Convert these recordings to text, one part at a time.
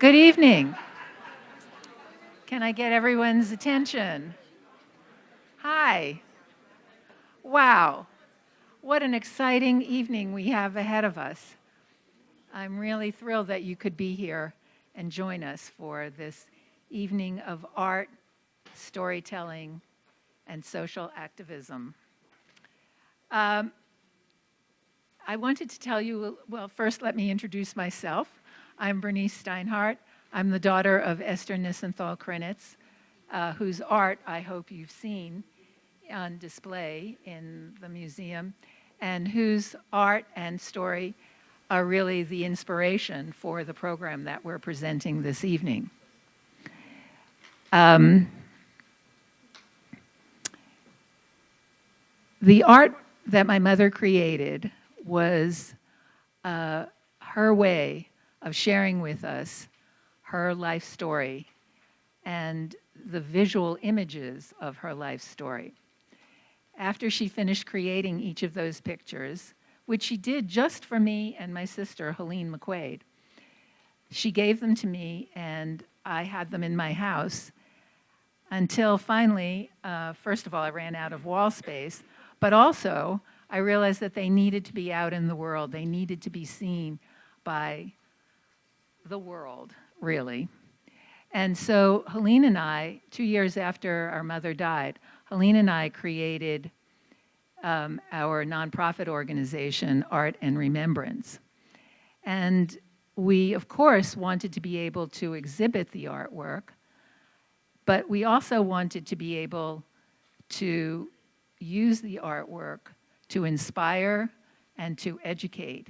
Good evening. Can I get everyone's attention? Hi. Wow. What an exciting evening we have ahead of us. I'm really thrilled that you could be here and join us for this evening of art, storytelling, and social activism. I wanted to tell you, well, first let me introduce myself. I'm Bernice Steinhardt. I'm the daughter of Esther Nisenthal Krinitz, whose art I hope you've seen on display in the museum, and whose art and story are really the inspiration for the program that we're presenting this evening. The art that my mother created was her way of sharing with us her life story and the visual images of her life story. After she finished creating each of those pictures, which she did just for me and my sister, Helene McQuaid, she gave them to me and I had them in my house until finally, first of all, I ran out of wall space, but also I realized that they needed to be out in the world. They needed to be seen by the world, really. And so Helene and I, 2 years after our mother died, Helene and I created our nonprofit organization, Art and Remembrance. And we, of course, wanted to be able to exhibit the artwork, but we also wanted to be able to use the artwork to inspire and to educate,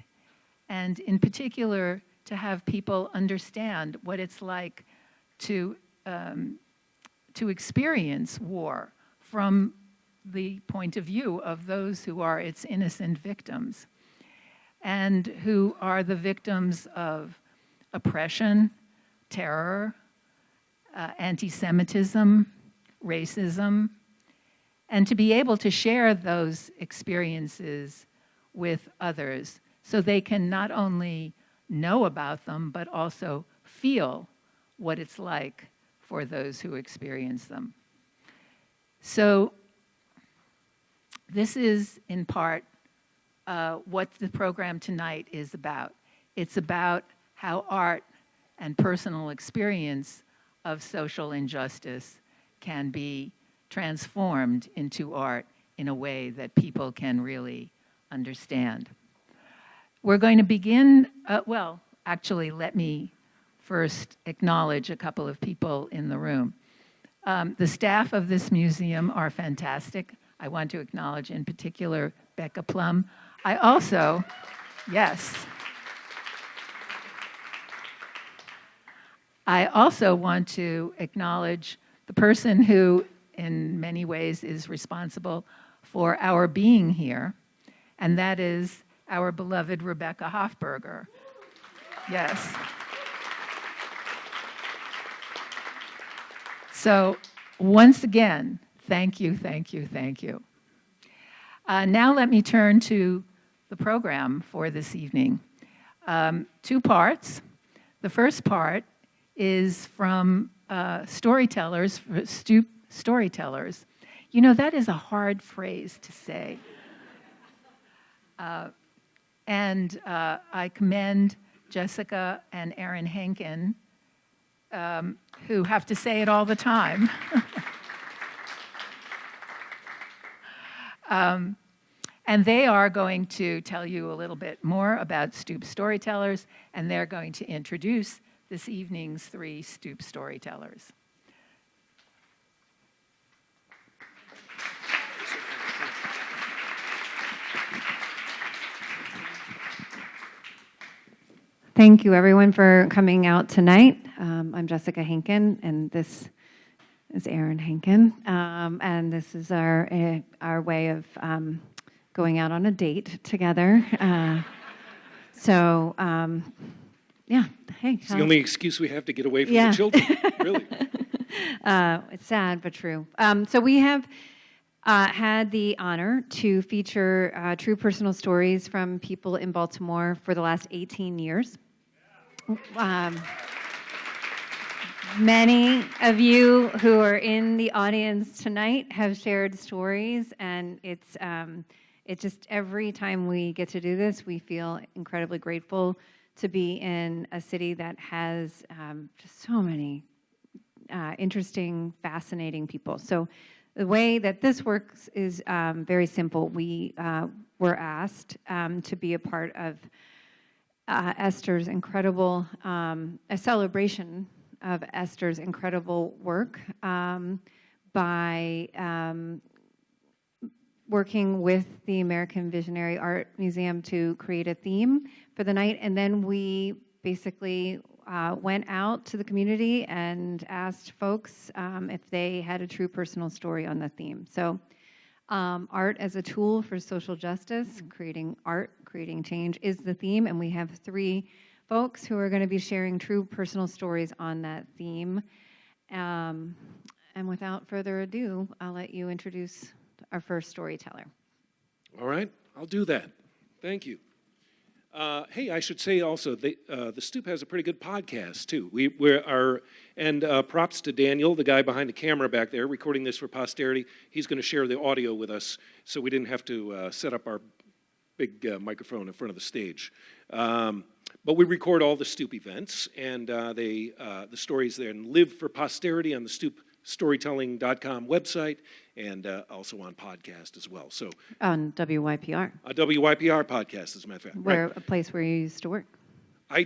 and in particular, to have people understand what it's like to experience war from the point of view of those who are its innocent victims and who are the victims of oppression, terror, anti-Semitism, racism, and to be able to share those experiences with others so they can not only know about them, but also feel what it's like for those who experience them. So this is, in part, what the program tonight is about. It's about how art and personal experience of social injustice can be transformed into art in a way that people can really understand. We're going to begin, well, actually, let me first acknowledge a couple of people in the room. The staff of this museum are fantastic. I want to acknowledge in particular Becca Plum. I also, yes. I also want to acknowledge the person who in many ways is responsible for our being here, and that is our beloved Rebecca Hofberger. Yes. So once again, thank you, thank you, thank you. Now let me turn to the program for this evening. 2 parts. The first part is from Storytellers, Stoop Storytellers. You know, that is a hard phrase to say. And I commend Jessica and Aaron Henkin, who have to say it all the time. And they are going to tell you a little bit more about Stoop Storytellers, and they're going to introduce this evening's 3 Stoop Storytellers. Thank you, everyone, for coming out tonight. I'm Jessica Henkin, and this is Aaron Henkin, and this is our way of going out on a date together. Yeah. Hey. It's the only excuse we have to get away from the children, really. It's sad, but true. So we have had the honor to feature true personal stories from people in Baltimore for the last 18 years. Many of you who are in the audience tonight have shared stories, and it's just every time we get to do this, we feel incredibly grateful to be in a city that has just so many interesting, fascinating people. So the way that this works is very simple. We were asked to be a part of Esther's incredible, a celebration of Esther's incredible work by working with the American Visionary Art Museum to create a theme for the night. And then we basically went out to the community and asked folks if they had a true personal story on the theme. So art as a tool for social justice, creating art, creating change is the theme. And we have 3 folks who are going to be sharing true personal stories on that theme. And without further ado, I'll let you introduce our first storyteller. All right, I'll do that. Thank you. Hey, I should say also, the Stoop has a pretty good podcast, too. Props to Daniel, the guy behind the camera back there, recording this for posterity. He's going to share the audio with us, so we didn't have to set up our big microphone in front of the stage. But we record all the Stoop events, and the stories then live for posterity on the StoopStorytelling.com website, and also on podcast as well. So On WYPR. A WYPR podcast, as a matter of fact. Where Right. a place where you used to work. I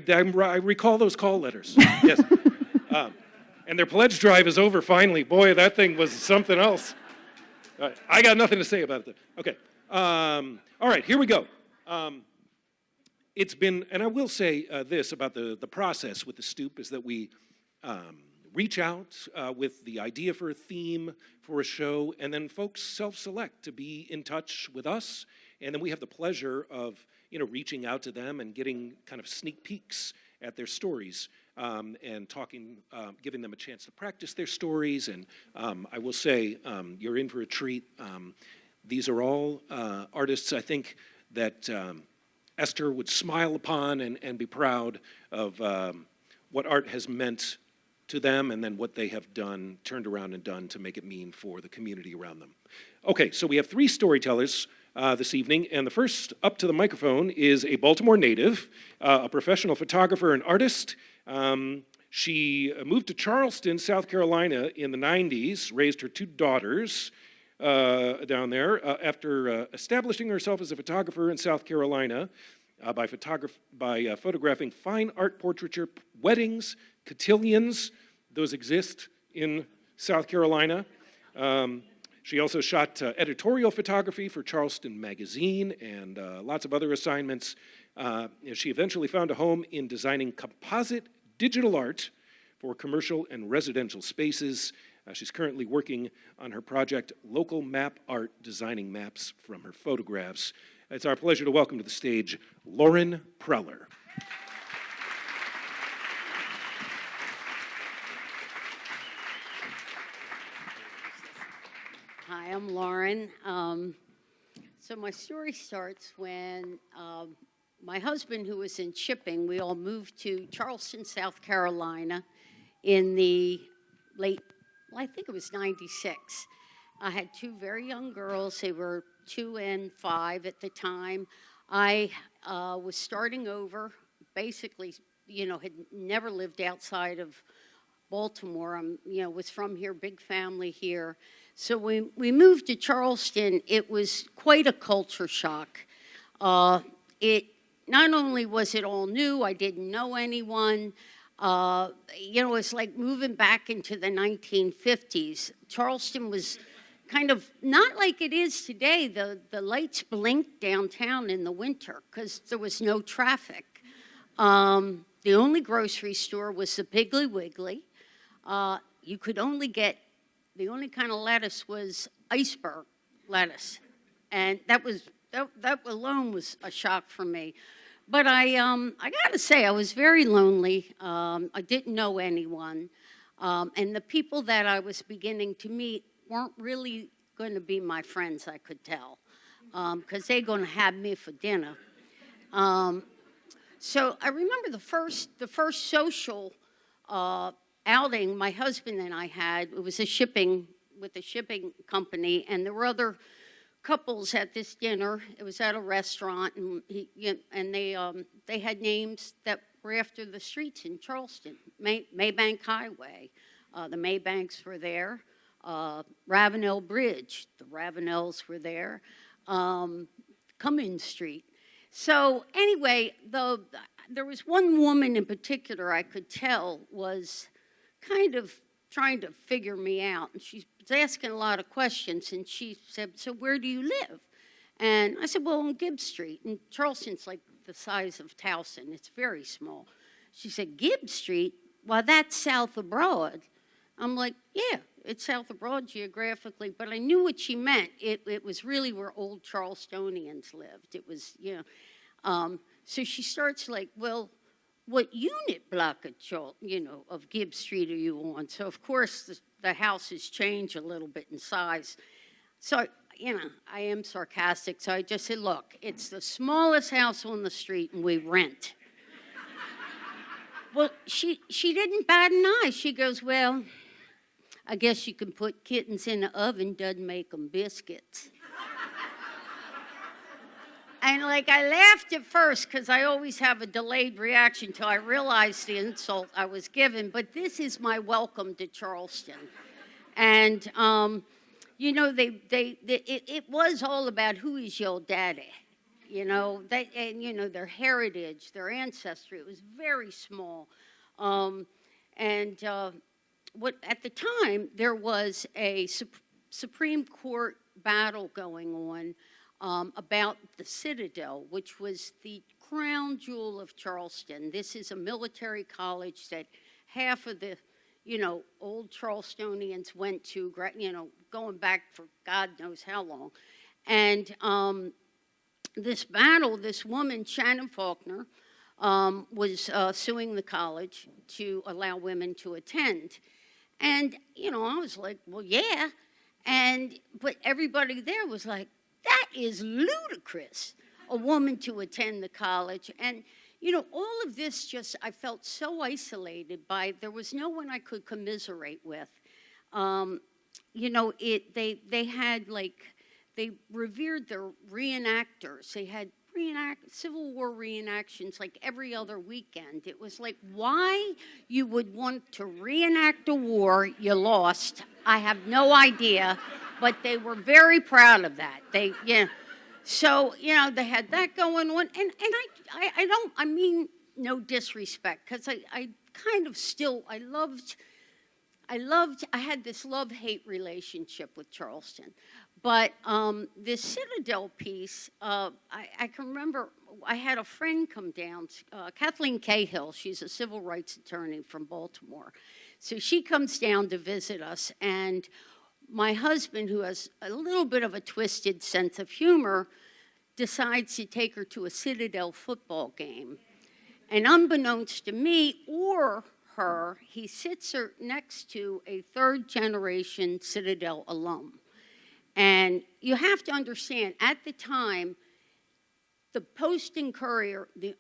recall those call letters. Yes. And their pledge drive is over finally. Boy, that thing was something else. I got nothing to say about it. Okay. All right, here we go. It's been, and I will say this about the process with the Stoop, is that we reach out with the idea for a theme for a show, and then folks self-select to be in touch with us, and then we have the pleasure of reaching out to them and getting kind of sneak peeks at their stories, and talking, giving them a chance to practice their stories. And I will say, you're in for a treat. These are all artists, I think, that Esther would smile upon and be proud of what art has meant to them, and then what they have done, turned around and done to make it mean for the community around them. Okay, so we have 3 storytellers this evening, and the first up to the microphone is a Baltimore native, a professional photographer and artist. She moved to Charleston, South Carolina in the 90s, raised her 2 daughters down there after establishing herself as a photographer in South Carolina by photographing fine art portraiture, weddings, cotillions. Those exist in South Carolina. She also shot editorial photography for Charleston Magazine and lots of other assignments. She eventually found a home in designing composite digital art for commercial and residential spaces. She's currently working on her project, Local Map Art, designing maps from her photographs. It's our pleasure to welcome to the stage Lauren Preller. Hi, I'm Lauren. So my story starts when my husband, who was in shipping, we all moved to Charleston, South Carolina in the late, I think it was 96. I had 2 very young girls. They were 2 and 5 at the time. I was starting over, basically, had never lived outside of Baltimore. Was from here, big family here. So we moved to Charleston. It was quite a culture shock. Not only was it all new, I didn't know anyone. It's like moving back into the 1950s. Charleston was kind of not like it is today. The lights blinked downtown in the winter because there was no traffic. The only grocery store was the Piggly Wiggly. You could only get, the only kind of lettuce was iceberg lettuce. And that alone was a shock for me. But I got to say, I was very lonely. I didn't know anyone. And the people that I was beginning to meet weren't really going to be my friends, I could tell, because they're going to have me for dinner. So I remember the first social outing my husband and I had. It was a shipping company, and there were other couples at this dinner. It was at a restaurant, and they had names that were after the streets in Charleston. Maybank Highway, the Maybanks were there. Ravenel Bridge, the Ravenels were there. Cummins Street. So anyway, there was one woman in particular I could tell was kind of trying to figure me out. And she was asking a lot of questions. And she said, so where do you live? And I said, well, on Gibbs Street. And Charleston's like the size of Towson. It's very small. She said, Gibbs Street? Well, that's south of Broad. I'm like, yeah, it's south of Broad geographically. But I knew what she meant. It was really where old Charlestonians lived. It was, so she starts like, well, what unit block of Gibbs Street are you on? So, of course, the houses change a little bit in size. So, I am sarcastic. So I just said, look, it's the smallest house on the street, and we rent. Well, she didn't bat an eye. She goes, well, I guess you can put kittens in the oven, doesn't make them biscuits. And I laughed at first because I always have a delayed reaction until I realized the insult I was given. But this is my welcome to Charleston. And, it was all about who is your daddy, their heritage, their ancestry. It was very small. At the time, there was a Supreme Court battle going on about the Citadel, which was the crown jewel of Charleston. This is a military college that half of the, old Charlestonians went to, going back for God knows how long. And this battle, this woman, Shannon Faulkner, was suing the college to allow women to attend. And, I was like, well, yeah. But everybody there was like, that is ludicrous, a woman to attend the college. And, all of this I felt so isolated by, there was no one I could commiserate with. They had they revered their reenactors. They had Civil War reenactions every other weekend. It was why you would want to reenact a war you lost, I have no idea, but they were very proud of that. So, they had that going on. And I mean no disrespect, because I kind of still, I had this love-hate relationship with Charleston. But this Citadel piece, I can remember I had a friend come down, Kathleen Cahill. She's a civil rights attorney from Baltimore. So she comes down to visit us, and my husband, who has a little bit of a twisted sense of humor, decides to take her to a Citadel football game. And unbeknownst to me or her, he sits her next to a third-generation Citadel alum. And you have to understand, at the time, the Post and Courier, the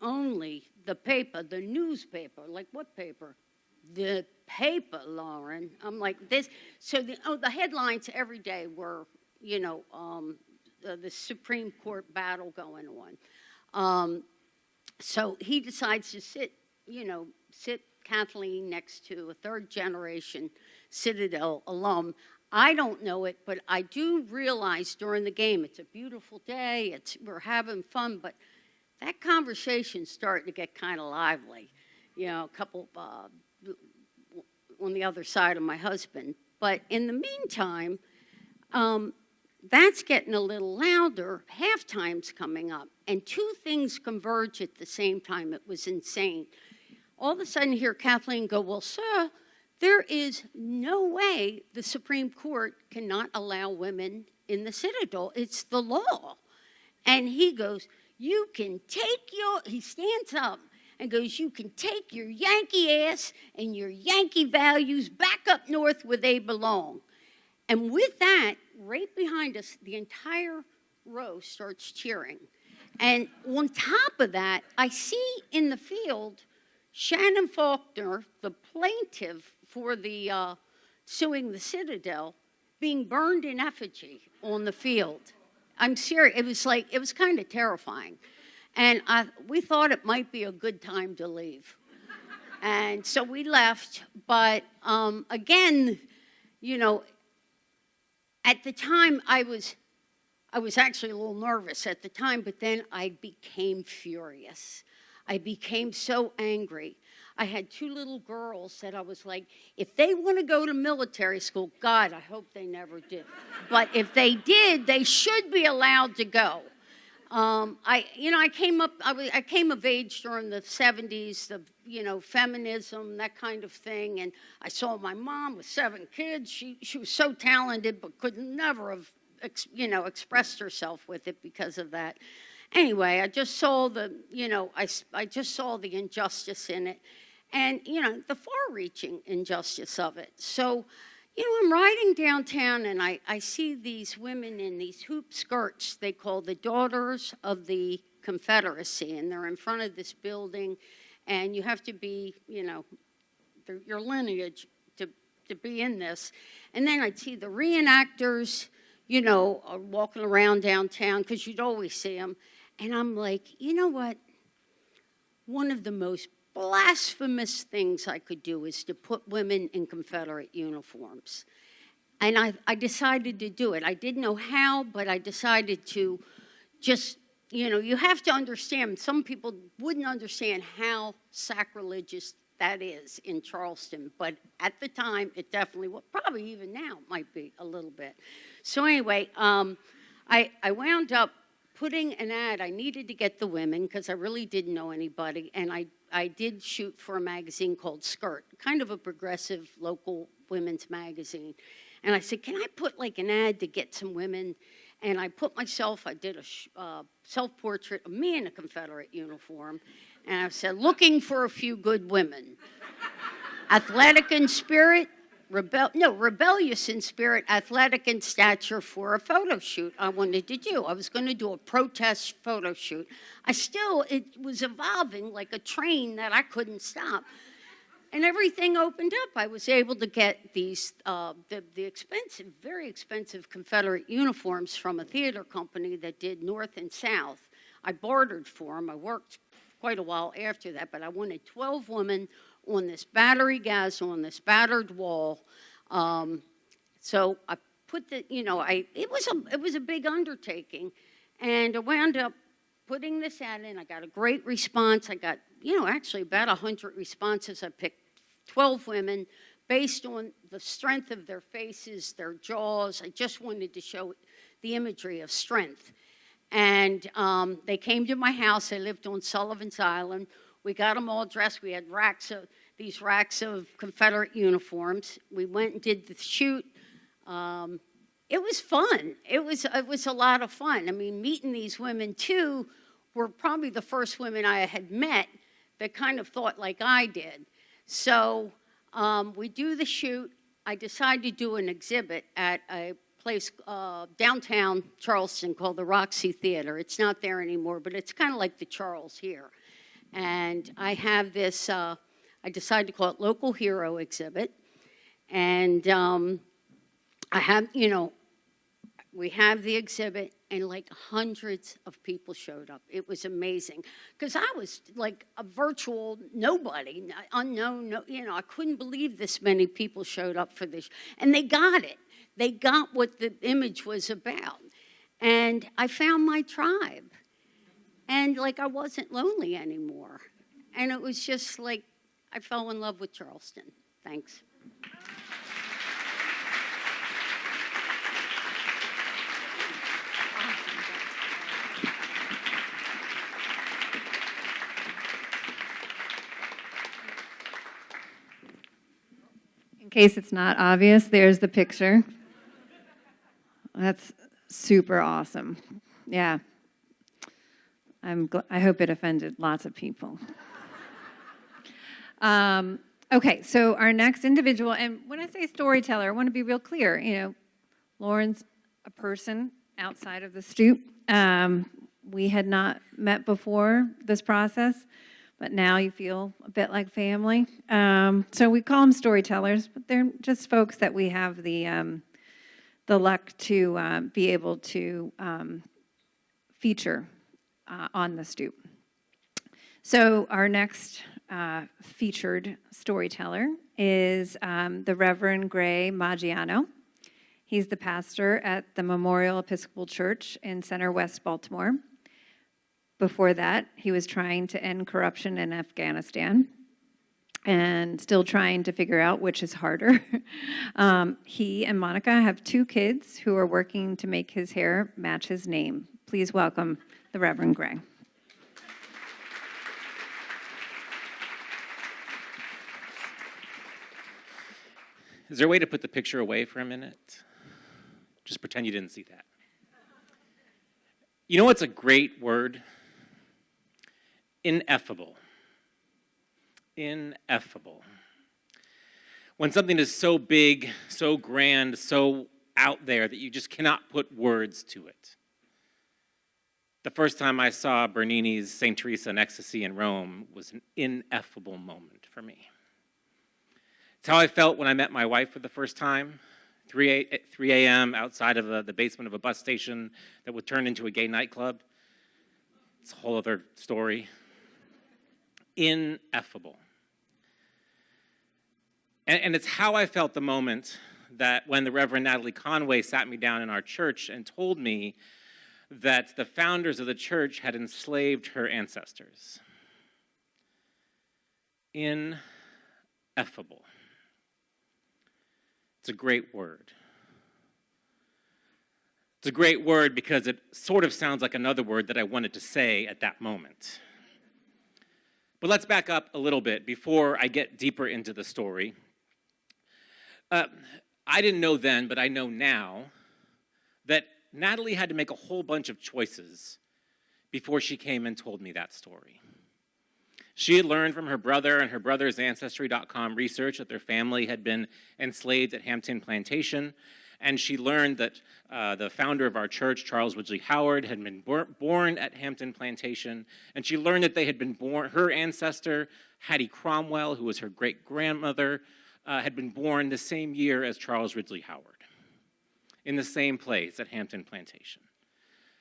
paper, the newspaper, what paper? The paper, Lauren. I'm like this. So the headlines every day were, the Supreme Court battle going on. So he decides to sit Kathleen next to a third-generation Citadel alum. I don't know it, but I do realize during the game, it's a beautiful day, we're having fun, but that conversation's starting to get kind of lively. A couple on the other side of my husband. But in the meantime, that's getting a little louder. Halftime's coming up, and two things converge at the same time. It was insane. All of a sudden, hear Kathleen go, well, sir, there is no way the Supreme Court cannot allow women in the Citadel. It's the law. And he goes, he stands up and goes, you can take your Yankee ass and your Yankee values back up north where they belong. And with that, right behind us, the entire row starts cheering. And on top of that, I see in the field Shannon Faulkner, the plaintiff for the suing the Citadel, being burned in effigy on the field. I'm serious. It was kind of terrifying. And we thought it might be a good time to leave. And so we left. But again, you know, at the time I was actually a little nervous at the time, but then I became furious. I became so angry. I had 2 little girls that I was like, if they want to go to military school, God, I hope they never do. But if they did, they should be allowed to go. I came of age during the 70s, feminism, that kind of thing. And I saw my mom with 7 kids. She was so talented, but could never have, expressed herself with it because of that. Anyway, I just saw I just saw the injustice in it, and the far-reaching injustice of it. So, I'm riding downtown, and I see these women in these hoop skirts they call the Daughters of the Confederacy, and they're in front of this building, and you have to be, your lineage to be in this. And then I'd see the reenactors, walking around downtown, because you'd always see them. And I'm like, you know what? One of the most blasphemous things I could do is to put women in Confederate uniforms. And I decided to do it. I didn't know how, but I decided to just, you have to understand, some people wouldn't understand how sacrilegious that is in Charleston. But at the time, it definitely was. Probably even now might be a little bit. So anyway, I wound up putting an ad. I needed to get the women because I really didn't know anybody. And I did shoot for a magazine called Skirt, kind of a progressive local women's magazine. And I said, can I put like an ad to get some women? And I did a self-portrait of me in a Confederate uniform. And I said, looking for a few good women. Athletic in spirit, rebellious in spirit, athletic in stature for a photo shoot I wanted to do. I was going to do a protest photo shoot. It was evolving like a train that I couldn't stop. And everything opened up. I was able to get these, the expensive, very expensive Confederate uniforms from a theater company that did North and South. I bartered for them. I worked quite a while after that, but I wanted 12 women on this battery gas on this battered wall. So I put it was a big undertaking, and I wound up putting this ad in. I got a great response. I got, actually about 100 responses. I picked 12 women based on the strength of their faces, their jaws. I just wanted to show the imagery of strength. And they came to my house. They lived on Sullivan's Island. We got them all dressed. We had these racks of Confederate uniforms. We went and did the shoot. It was fun. It was a lot of fun. I mean, meeting these women, too, were probably the first women I had met that kind of thought like I did. So we do the shoot. I decided to do an exhibit at a place downtown Charleston called the Roxy Theater. It's not there anymore, but it's kind of like the Charles here. And I have this, I decided to call it Local Hero Exhibit. And I have, we have the exhibit, and like hundreds of people showed up. It was amazing. Because I was like a virtual nobody, unknown, I couldn't believe this many people showed up for this. And they got it. They got what the image was about. And I found my tribe. And like I wasn't lonely anymore. And it was just like I fell in love with Charleston. Thanks. In case it's not obvious, there's the picture. That's super awesome. Yeah. I hope it offended lots of people. Okay, so our next individual, and when I say storyteller, I want to be real clear. Lauren's a person outside of the Stoop. We had not met before this process, but now you feel a bit like family. So we call them storytellers, but they're just folks that we have the luck to be able to feature on the Stoop. So our next featured storyteller is the Reverend Gray Maggiano. He's the pastor at the Memorial Episcopal Church in Center West Baltimore. Before that, he was trying to end corruption in Afghanistan and still trying to figure out which is harder. He and Monica have 2 kids who are working to make his hair match his name. Please welcome the Reverend Gray. Is there a way to put the picture away for a minute? Just pretend you didn't see that. You know what's a great word? Ineffable. Ineffable. When something is so big, so grand, so out there that you just cannot put words to it. The first time I saw Bernini's St. Teresa and Ecstasy in Rome was an ineffable moment for me. It's how I felt when I met my wife for the first time, 3 a.m. outside of the basement of a bus station that would turn into a gay nightclub. It's a whole other story. Ineffable. And it's how I felt the moment that when the Reverend Natalie Conway sat me down in our church and told me that the founders of the church had enslaved her ancestors. Ineffable. It's a great word. It's a great word because it sort of sounds like another word that I wanted to say at that moment. But let's back up a little bit before I get deeper into the story. I didn't know then, but I know now, that Natalie had to make a whole bunch of choices before she came and told me that story. She had learned from her brother and her brother's Ancestry.com research that their family had been enslaved at Hampton Plantation, and she learned that the founder of our church, Charles Ridgely Howard, had been born at Hampton Plantation, and she learned that they had been born, her ancestor, Hattie Cromwell, who was her great-grandmother, had been born the same year as Charles Ridgely Howard, in the same place at Hampton Plantation.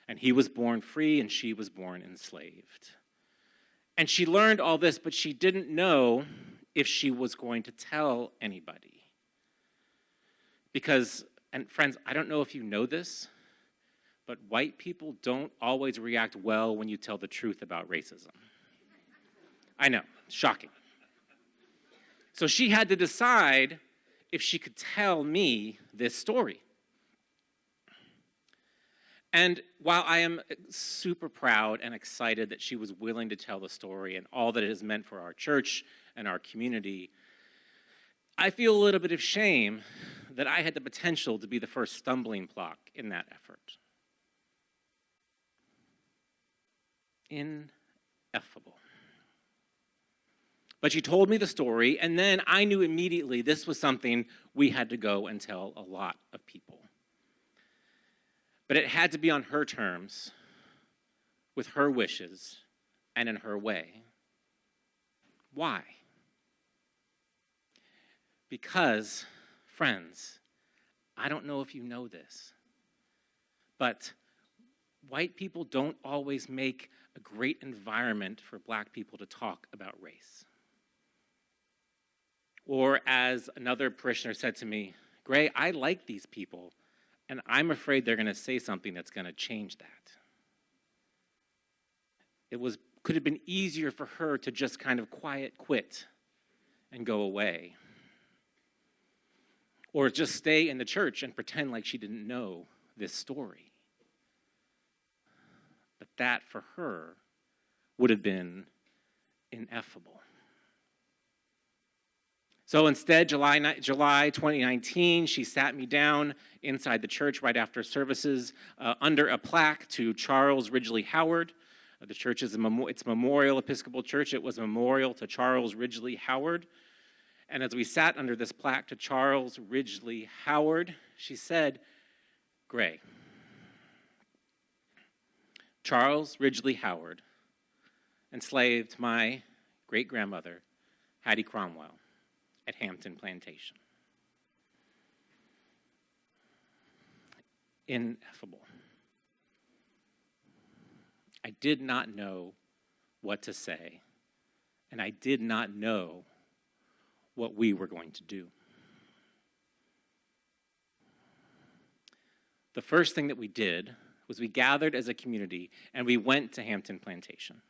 And he was born free, and she was born enslaved. And she learned all this, but she didn't know if she was going to tell anybody. Because, and friends, I don't know if you know this, but white people don't always react well when you tell the truth about racism. I know, shocking. So she had to decide if she could tell me this story. And while I am super proud and excited that she was willing to tell the story and all that it has meant for our church and our community, I feel a little bit of shame that I had the potential to be the first stumbling block in that effort. Ineffable. But she told me the story, and then I knew immediately this was something we had to go and tell a lot of people. But it had to be on her terms, with her wishes, and in her way. Why? Because, friends, I don't know if you know this, but white people don't always make a great environment for black people to talk about race. Or as another parishioner said to me, Gray, I like these people, and I'm afraid they're going to say something that's going to change that. Could have been easier for her to just kind of quiet quit and go away. Or just stay in the church and pretend like she didn't know this story. But that, for her, would have been ineffable. So instead, July 2019, she sat me down inside the church right after services under a plaque to Charles Ridgely Howard. The church is it's Memorial Episcopal Church. It was a memorial to Charles Ridgely Howard. And as we sat under this plaque to Charles Ridgely Howard, she said, Gray, Charles Ridgely Howard enslaved my great-grandmother, Hattie Cromwell, at Hampton Plantation. Ineffable. I did not know what to say, and I did not know what we were going to do. The first thing that we did was we gathered as a community and we went to Hampton Plantation.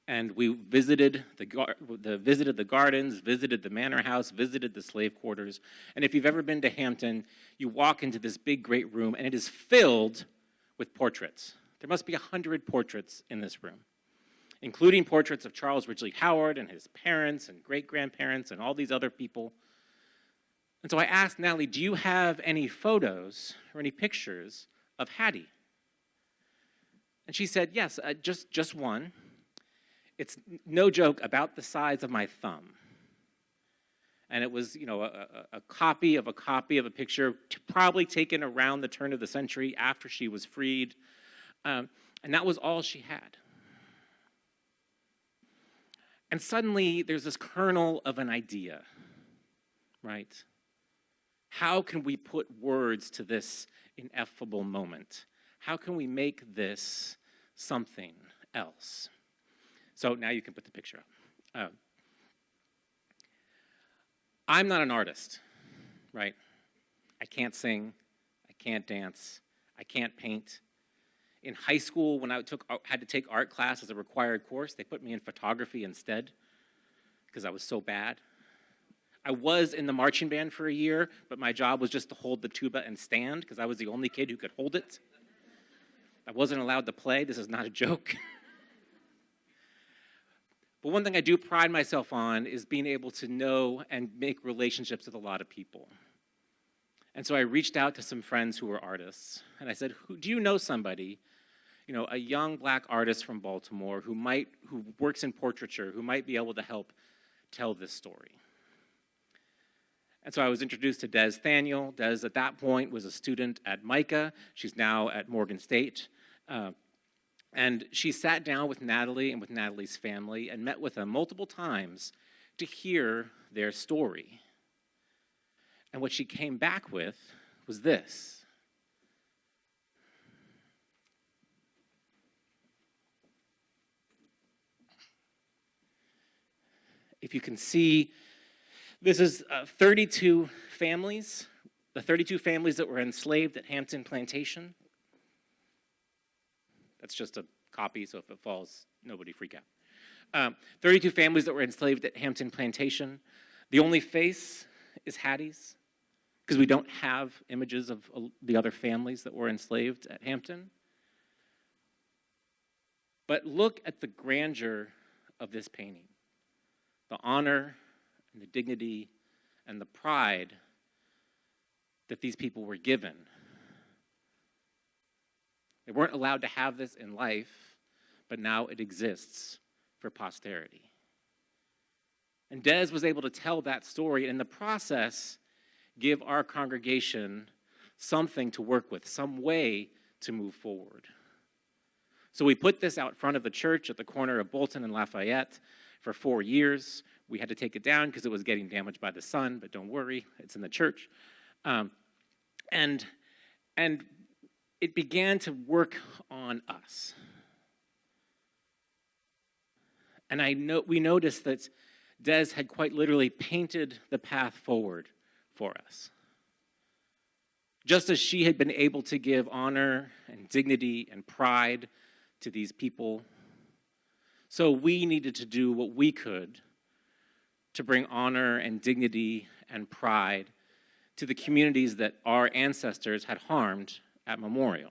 And we visited the gardens, visited the manor house, visited the slave quarters. And if you've ever been to Hampton, you walk into this big, great room, and it is filled with portraits. There must be 100 portraits in this room, including portraits of Charles Ridgely Howard and his parents and great-grandparents and all these other people. And so I asked Natalie, do you have any photos or any pictures of Hattie? And she said, yes, just one. It's no joke, about the size of my thumb. And it was, a copy of a picture probably taken around the turn of the century after she was freed. And that was all she had. And suddenly there's this kernel of an idea, right? How can we put words to this ineffable moment? How can we make this something else? So now you can put the picture up. I'm not an artist, right? I can't sing, I can't dance, I can't paint. In high school, when I had to take art class as a required course, they put me in photography instead because I was so bad. I was in the marching band for a year, but my job was just to hold the tuba and stand because I was the only kid who could hold it. I wasn't allowed to play. This is not a joke. But one thing I do pride myself on is being able to know and make relationships with a lot of people. And so I reached out to some friends who were artists, and I said, do you know somebody, a young black artist from Baltimore who works in portraiture, who might be able to help tell this story? And so I was introduced to Des Thaniel. Des, at that point, was a student at MICA. She's now at Morgan State. And she sat down with Natalie and with Natalie's family and met with them multiple times to hear their story. And what she came back with was this. If you can see, this is 32 families, the 32 families that were enslaved at Hampton Plantation. That's just a copy, so if it falls, nobody freak out. 32 families that were enslaved at Hampton Plantation. The only face is Hattie's, because we don't have images of the other families that were enslaved at Hampton. But look at the grandeur of this painting. The honor and the dignity and the pride that these people were given. They weren't allowed to have this in life, but now it exists for posterity. And Des was able to tell that story, and in the process, give our congregation something to work with, some way to move forward. So we put this out front of the church at the corner of Bolton and Lafayette for 4 years. We had to take it down because it was getting damaged by the sun, but don't worry, it's in the church. And it began to work on us. And we noticed that Des had quite literally painted the path forward for us. Just as she had been able to give honor and dignity and pride to these people, so we needed to do what we could to bring honor and dignity and pride to the communities that our ancestors had harmed at Memorial.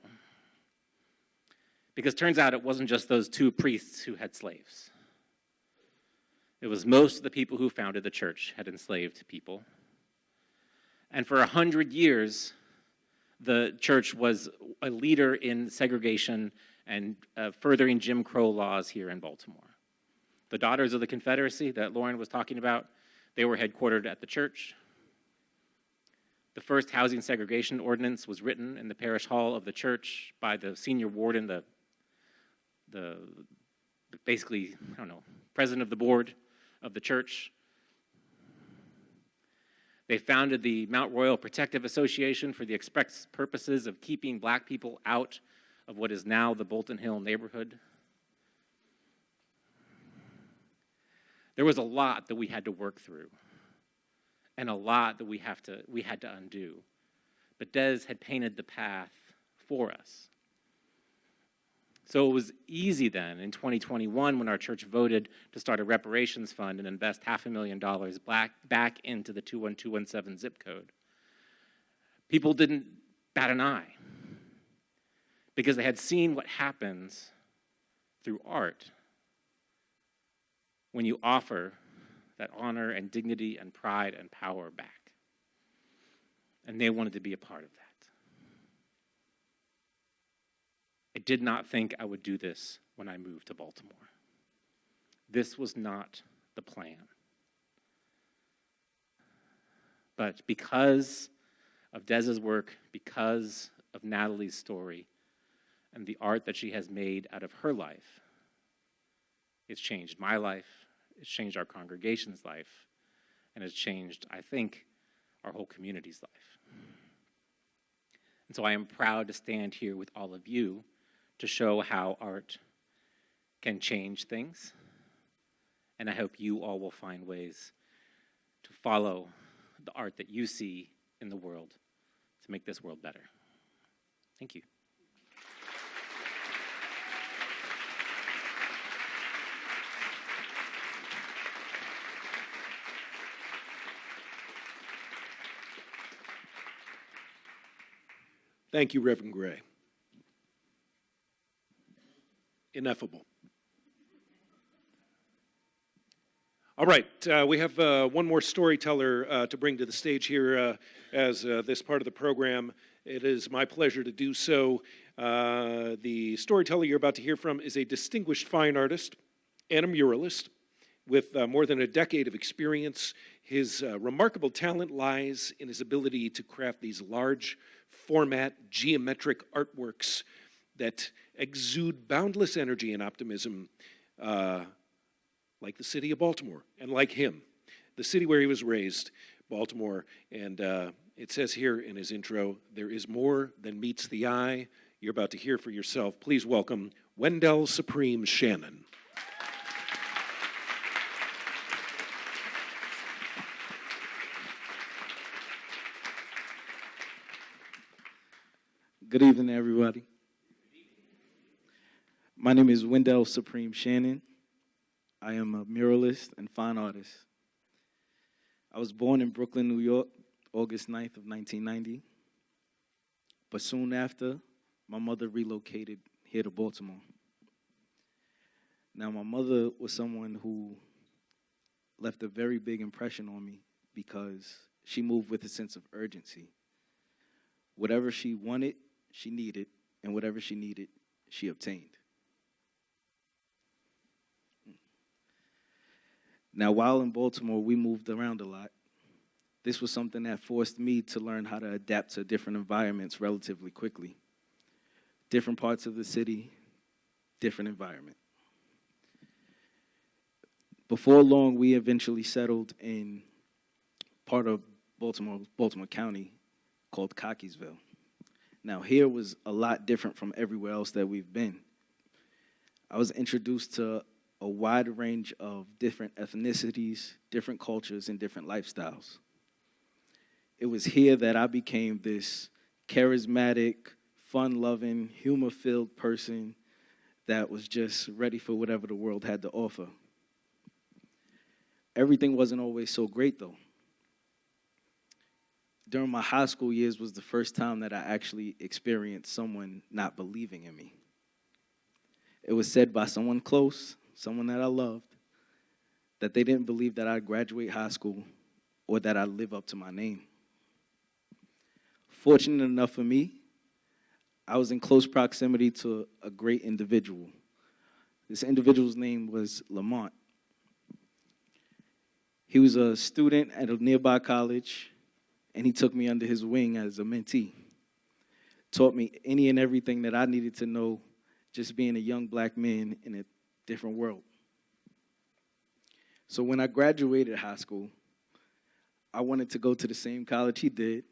Because turns out it wasn't just those 2 priests who had slaves. It was most of the people who founded the church had enslaved people. And for 100 years, the church was a leader in segregation and furthering Jim Crow laws here in Baltimore. The Daughters of the Confederacy that Lauren was talking about, they were headquartered at the church. The first housing segregation ordinance was written in the parish hall of the church by the senior warden, the basically, I don't know, president of the board of the church. They founded the Mount Royal Protective Association for the express purposes of keeping black people out of what is now the Bolton Hill neighborhood. There was a lot that we had to work through, and a lot that we had to undo. But Des had painted the path for us. So it was easy then in 2021 when our church voted to start a reparations fund and invest $500,000 back into the 21217 zip code. People didn't bat an eye because they had seen what happens through art when you offer that honor and dignity and pride and power back. And they wanted to be a part of that. I did not think I would do this when I moved to Baltimore. This was not the plan. But because of Dez's work, because of Natalie's story, and the art that she has made out of her life, it's changed my life, it's changed our congregation's life, and it's changed, I think, our whole community's life. And so I am proud to stand here with all of you to show how art can change things. And I hope you all will find ways to follow the art that you see in the world to make this world better. Thank you. Thank you, Reverend Gray. Ineffable. All right, we have one more storyteller to bring to the stage here as this part of the program. It is my pleasure to do so. The storyteller you're about to hear from is a distinguished fine artist and a muralist with more than a decade of experience. His remarkable talent lies in his ability to craft these large format geometric artworks that exude boundless energy and optimism, like the city of Baltimore, and like him, the city where he was raised, Baltimore. And it says here in his intro, there is more than meets the eye. You're about to hear for yourself. Please welcome Wendell Supreme Shannon. Good evening, everybody. My name is Wendell Supreme Shannon. I am a muralist and fine artist. I was born in Brooklyn, New York, August 9th of 1990. But soon after, my mother relocated here to Baltimore. Now, my mother was someone who left a very big impression on me because she moved with a sense of urgency. Whatever she wanted, she needed, and whatever she needed, she obtained. Now, while in Baltimore, we moved around a lot. This was something that forced me to learn how to adapt to different environments relatively quickly. Different parts of the city, different environment. Before long, we eventually settled in part of Baltimore County called Cockeysville. Now, here was a lot different from everywhere else that we've been. I was introduced to a wide range of different ethnicities, different cultures, and different lifestyles. It was here that I became this charismatic, fun-loving, humor-filled person that was just ready for whatever the world had to offer. Everything wasn't always so great, though. During my high school years was the first time that I actually experienced someone not believing in me. It was said by someone close, someone that I loved, that they didn't believe that I'd graduate high school or that I'd live up to my name. Fortunate enough for me, I was in close proximity to a great individual. This individual's name was Lamont. He was a student at a nearby college, and he took me under his wing as a mentee. Taught me any and everything that I needed to know, just being a young black man in a different world. So when I graduated high school, I wanted to go to the same college he did.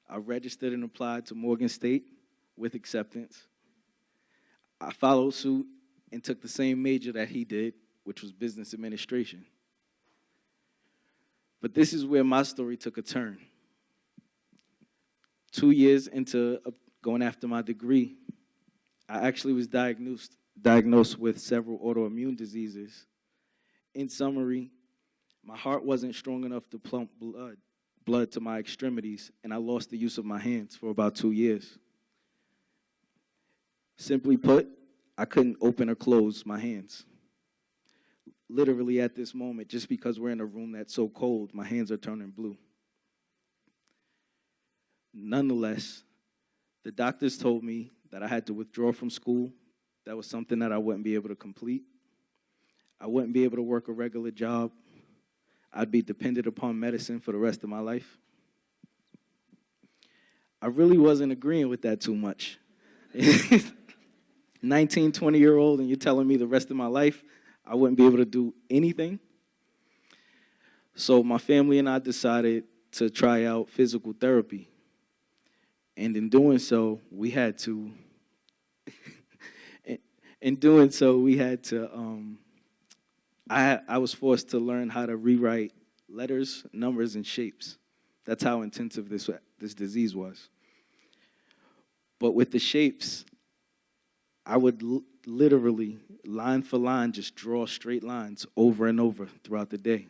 I registered and applied to Morgan State with acceptance. I followed suit and took the same major that he did, which was business administration. But this is where my story took a turn. 2 years into going after my degree, I actually was diagnosed with several autoimmune diseases. In summary, my heart wasn't strong enough to pump blood to my extremities, and I lost the use of my hands for about 2 years. Simply put, I couldn't open or close my hands. Literally at this moment, just because we're in a room that's so cold, my hands are turning blue. Nonetheless, the doctors told me that I had to withdraw from school. That was something that I wouldn't be able to complete. I wouldn't be able to work a regular job. I'd be dependent upon medicine for the rest of my life. I really wasn't agreeing with that too much. 19, 20-year-old, and you're telling me the rest of my life I wouldn't be able to do anything? So my family and I decided to try out physical therapy. And in doing so, we had to, I was forced to learn how to rewrite letters, numbers, and shapes. That's how intensive this disease was. But with the shapes, I would literally, line for line, just draw straight lines over and over throughout the day.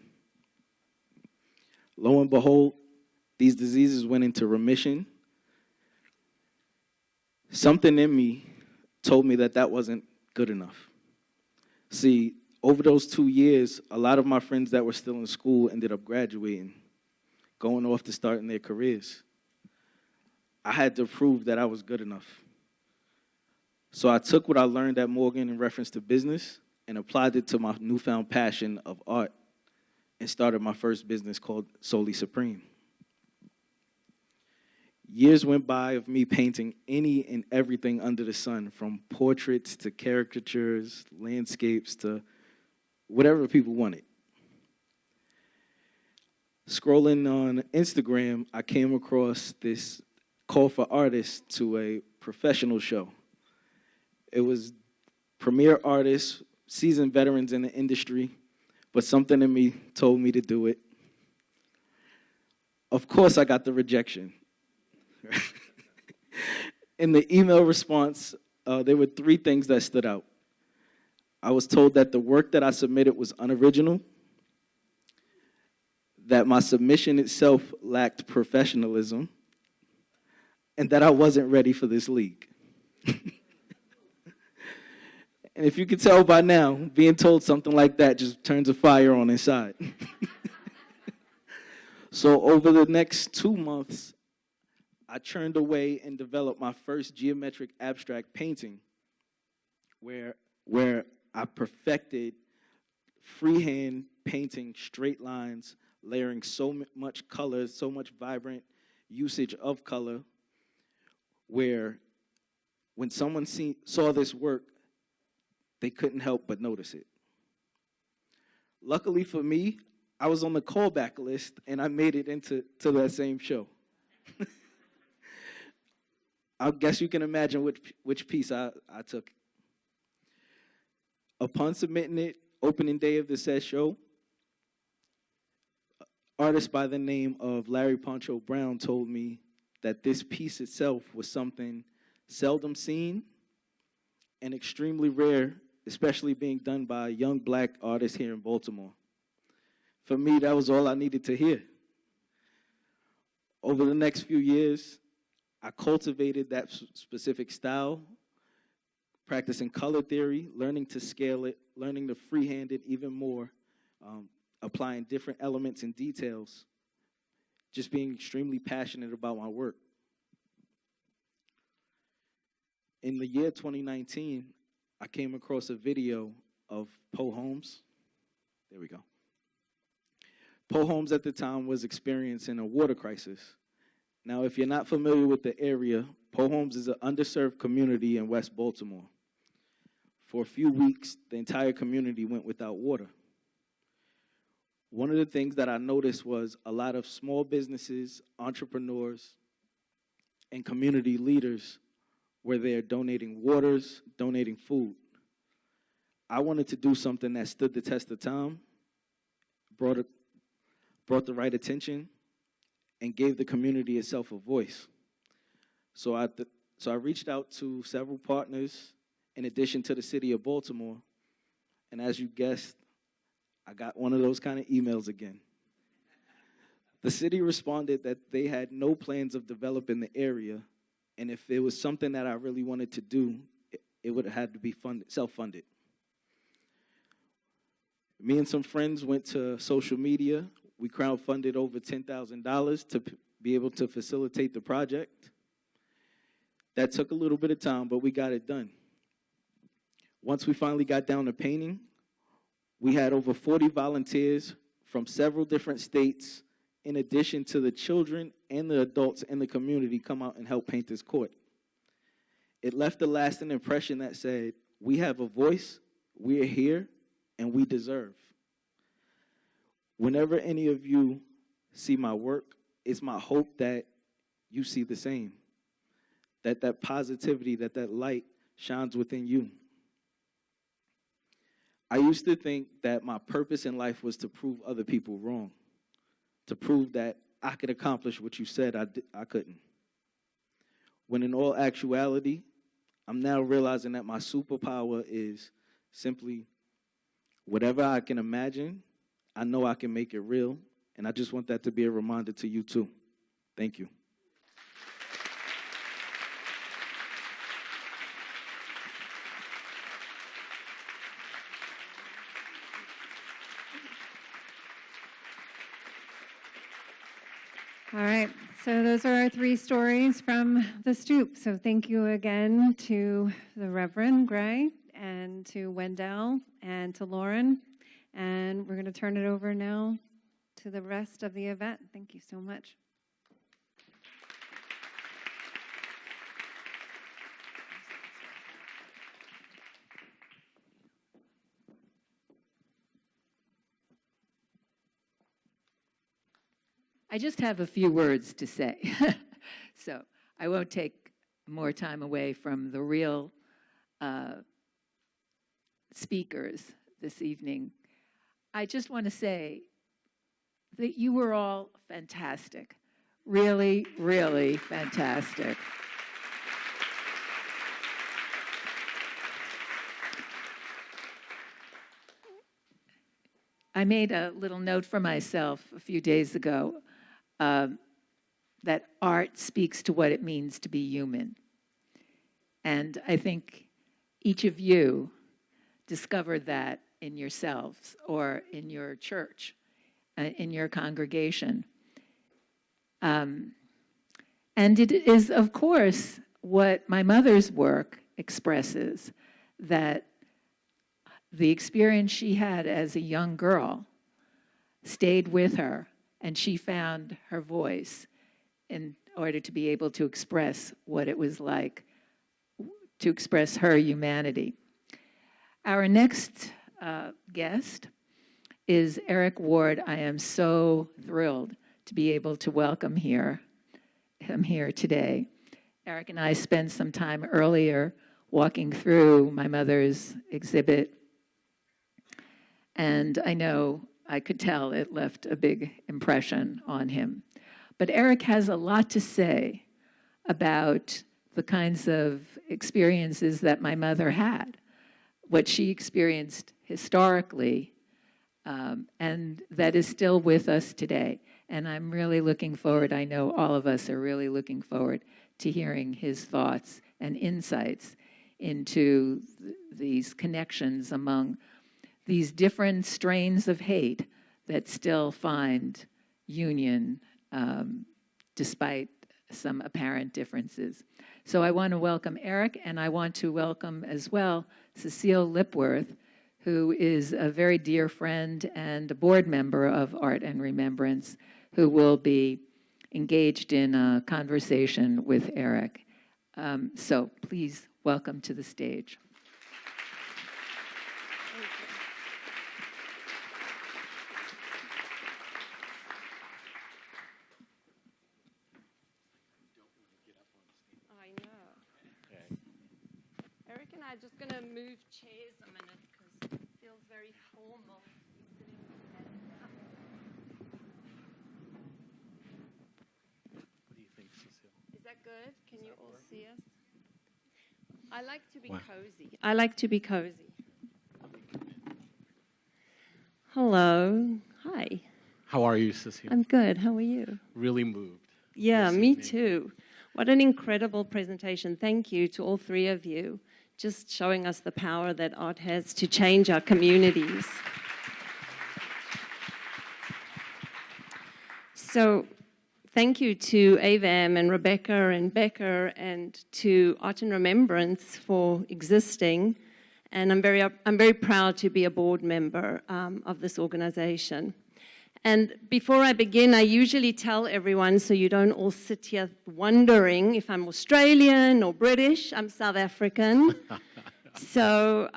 Lo and behold, these diseases went into remission. Something in me told me that that wasn't good enough. See, over those 2 years, a lot of my friends that were still in school ended up graduating, going off to starting their careers. I had to prove that I was good enough. So I took what I learned at Morgan in reference to business and applied it to my newfound passion of art and started my first business called Solely Supreme. Years went by of me painting any and everything under the sun, from portraits to caricatures, landscapes to whatever people wanted. Scrolling on Instagram, I came across this call for artists to a professional show. It was premier artists, seasoned veterans in the industry, but something in me told me to do it. Of course, I got the rejection. In the email response, there were 3 things that stood out. I was told that the work that I submitted was unoriginal, that my submission itself lacked professionalism, and that I wasn't ready for this league. And if you can tell by now, being told something like that just turns a fire on inside. So over the next 2 months, I churned away and developed my first geometric abstract painting, where I perfected freehand painting straight lines, layering so much color, so much vibrant usage of color, where when someone saw this work, they couldn't help but notice it. Luckily for me, I was on the callback list, and I made it into that same show. I guess you can imagine which piece I took. Upon submitting it, opening day of the said show, artist by the name of Larry Poncho Brown told me that this piece itself was something seldom seen and extremely rare, especially being done by a young black artist here in Baltimore. For me, that was all I needed to hear. Over the next few years, I cultivated that specific style, practicing color theory, learning to scale it, learning to freehand it even more, applying different elements and details, just being extremely passionate about my work. In the year 2019, I came across a video of Poe Holmes. There we go. Poe Holmes at the time was experiencing a water crisis. Now, if you're not familiar with the area, Poe Holmes is an underserved community in West Baltimore. for a few weeks, the entire community went without water. One of the things that I noticed was a lot of small businesses, entrepreneurs, and community leaders were there donating waters, donating food. I wanted to do something that stood the test of time, brought the right attention, and gave the community itself a voice. So I reached out to several partners in addition to the city of Baltimore, and as you guessed, I got one of those kind of emails again. The city responded that they had no plans of developing the area, and if it was something that I really wanted to do, it would have had to be self-funded. Me and some friends went to social media. We crowdfunded over $10,000 to be able to facilitate the project. That took a little bit of time, but we got it done. Once we finally got down to painting, we had over 40 volunteers from several different states, in addition to the children and the adults in the community, come out and help paint this court. It left a lasting impression that said, we have a voice, we are here, and we deserve. Whenever any of you see my work, it's my hope that you see the same, that positivity, that light shines within you. I used to think that my purpose in life was to prove other people wrong, to prove that I could accomplish what you said I couldn't. When in all actuality, I'm now realizing that my superpower is simply whatever I can imagine, I know I can make it real, and I just want that to be a reminder to you too. Thank you. All right, so those are our 3 stories from the Stoop. So thank you again to the Reverend Gray and to Wendell and to Lauren. And we're going to turn it over now to the rest of the event. Thank you so much. I just have a few words to say. So I won't take more time away from the real speakers this evening. I just want to say that you were all fantastic. Really, really fantastic. I made a little note for myself a few days ago that art speaks to what it means to be human. And I think each of you discovered that in yourselves or in your church, in your congregation. And it is, of course, what my mother's work expresses, that the experience she had as a young girl stayed with her, and she found her voice in order to be able to express what it was like to express her humanity. Our next guest is Eric Ward. I am so thrilled to be able to welcome him here today. Eric and I spent some time earlier walking through my mother's exhibit, and I could tell it left a big impression on him. But Eric has a lot to say about the kinds of experiences that my mother had, what she experienced historically, and that is still with us today. And I'm really looking forward, I know all of us are really looking forward to hearing his thoughts and insights into these connections among these different strains of hate that still find union despite some apparent differences. So I want to welcome Eric, and I want to welcome as well Cecile Lipworth, who is a very dear friend and a board member of Art and Remembrance, who will be engaged in a conversation with Eric. So please welcome to the stage. I'm just going to move chairs a minute because it feels very formal. What do you think, Cecile? Is that good? Can you all see us? I like to be cozy. I like to be cozy. Hello. Hi. How are you, Cecile? I'm good. How are you? Really moved. Yeah, this me evening. too. What an incredible presentation. Thank you to all three of you, just showing us the power that art has to change our communities. So, thank you to AVAM and Rebecca and Becker and to Art and Remembrance for existing. And I'm very proud to be a board member of this organization. And before I begin, I usually tell everyone, so you don't all sit here wondering if I'm Australian or British, I'm South African. So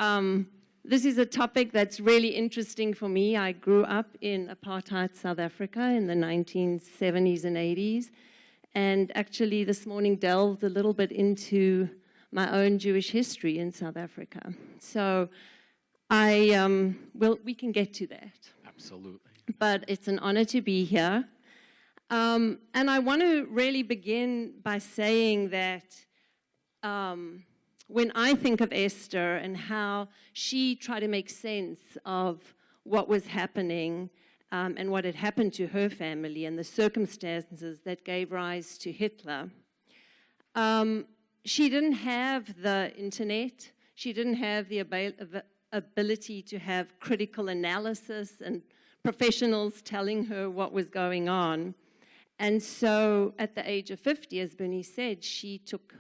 this is a topic that's really interesting for me. I grew up in apartheid South Africa in the 1970s and 80s. And actually this morning delved a little bit into my own Jewish history in South Africa. So we can get to that. Absolutely. But it's an honor to be here. And I want to really begin by saying that when I think of Esther and how she tried to make sense of what was happening and what had happened to her family and the circumstances that gave rise to Hitler, she didn't have the internet. She didn't have the ability to have critical analysis and professionals telling her what was going on. And so at the age of 50, as Bernie said, she took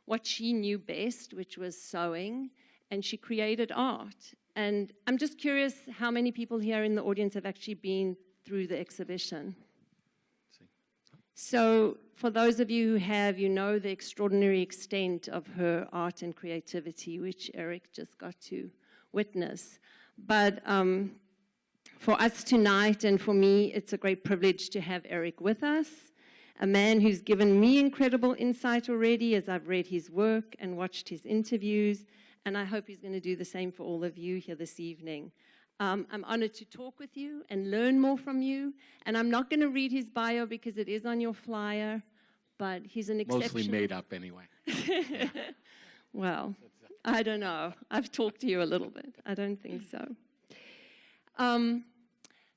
what she knew best, which was sewing, and she created art. And I'm just curious how many people here in the audience have actually been through the exhibition. So for those of you who have, you know the extraordinary extent of her art and creativity, which Eric just got to witness. But for us tonight, and for me, it's a great privilege to have Eric with us, a man who's given me incredible insight already as I've read his work and watched his interviews, and I hope he's going to do the same for all of you here this evening. I'm honored to talk with you and learn more from you, and I'm not going to read his bio because it is on your flyer, but he's an exceptional... Mostly made up anyway. Well, I don't know. I've talked to you a little bit. I don't think so.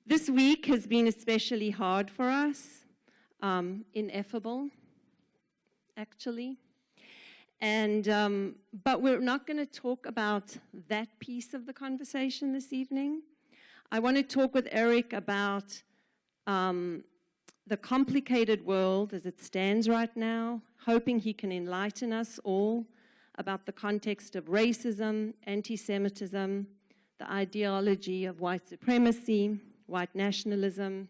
This week has been especially hard for us, ineffable, actually. And, but we're not going to talk about that piece of the conversation this evening. I want to talk with Eric about the complicated world as it stands right now, hoping he can enlighten us all about the context of racism, anti-Semitism, the ideology of white supremacy, white nationalism.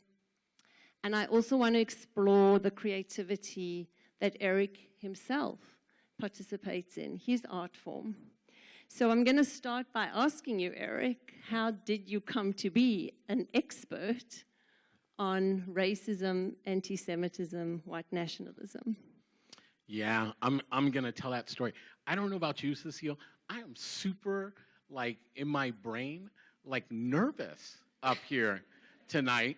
And I also want to explore the creativity that Eric himself participates in, his art form. So I'm going to start by asking you, Eric, how did you come to be an expert on racism, anti-Semitism, white nationalism? Yeah, I'm going to tell that story. I don't know about you, Cecile. I am super, in my brain, nervous up here tonight.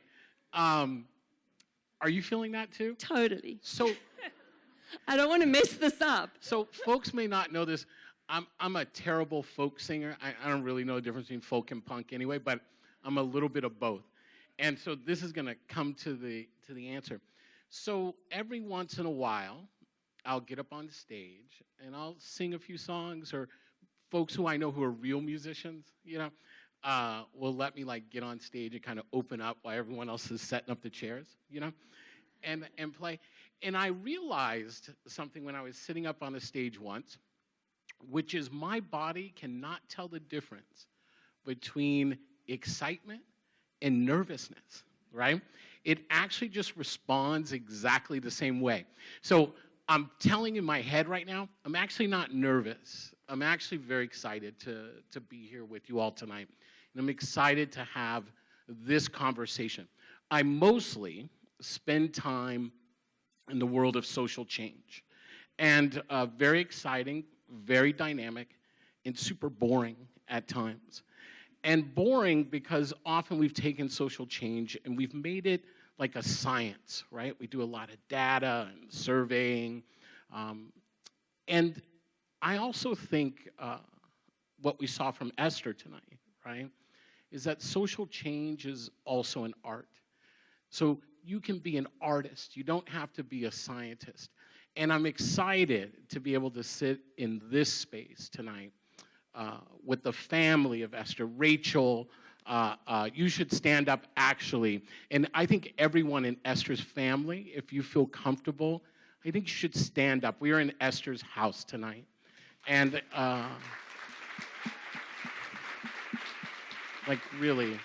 Are you feeling that too? Totally. So, I don't want to mess this up. So folks may not know this. I'm a terrible folk singer. I don't really know the difference between folk and punk anyway, but I'm a little bit of both. And so this is going to come to the answer. So every once in a while, I'll get up on stage and I'll sing a few songs, or folks who I know who are real musicians, will let me get on stage and kind of open up while everyone else is setting up the chairs, and play. And I realized something when I was sitting up on a stage once, which is my body cannot tell the difference between excitement and nervousness, right? It actually just responds exactly the same way. So I'm telling in my head right now, I'm actually not nervous. I'm actually very excited to be here with you all tonight. And I'm excited to have this conversation. I mostly spend time in the world of social change. And very exciting, very dynamic, and super boring at times. And boring because often we've taken social change and we've made it like a science, right? We do a lot of data and surveying. And I also think what we saw from Esther tonight, right, is that social change is also an art. So you can be an artist. You don't have to be a scientist. And I'm excited to be able to sit in this space tonight with the family of Esther. Rachel, you should stand up, actually. And I think everyone in Esther's family, if you feel comfortable, I think you should stand up. We are in Esther's house tonight. And, like, really.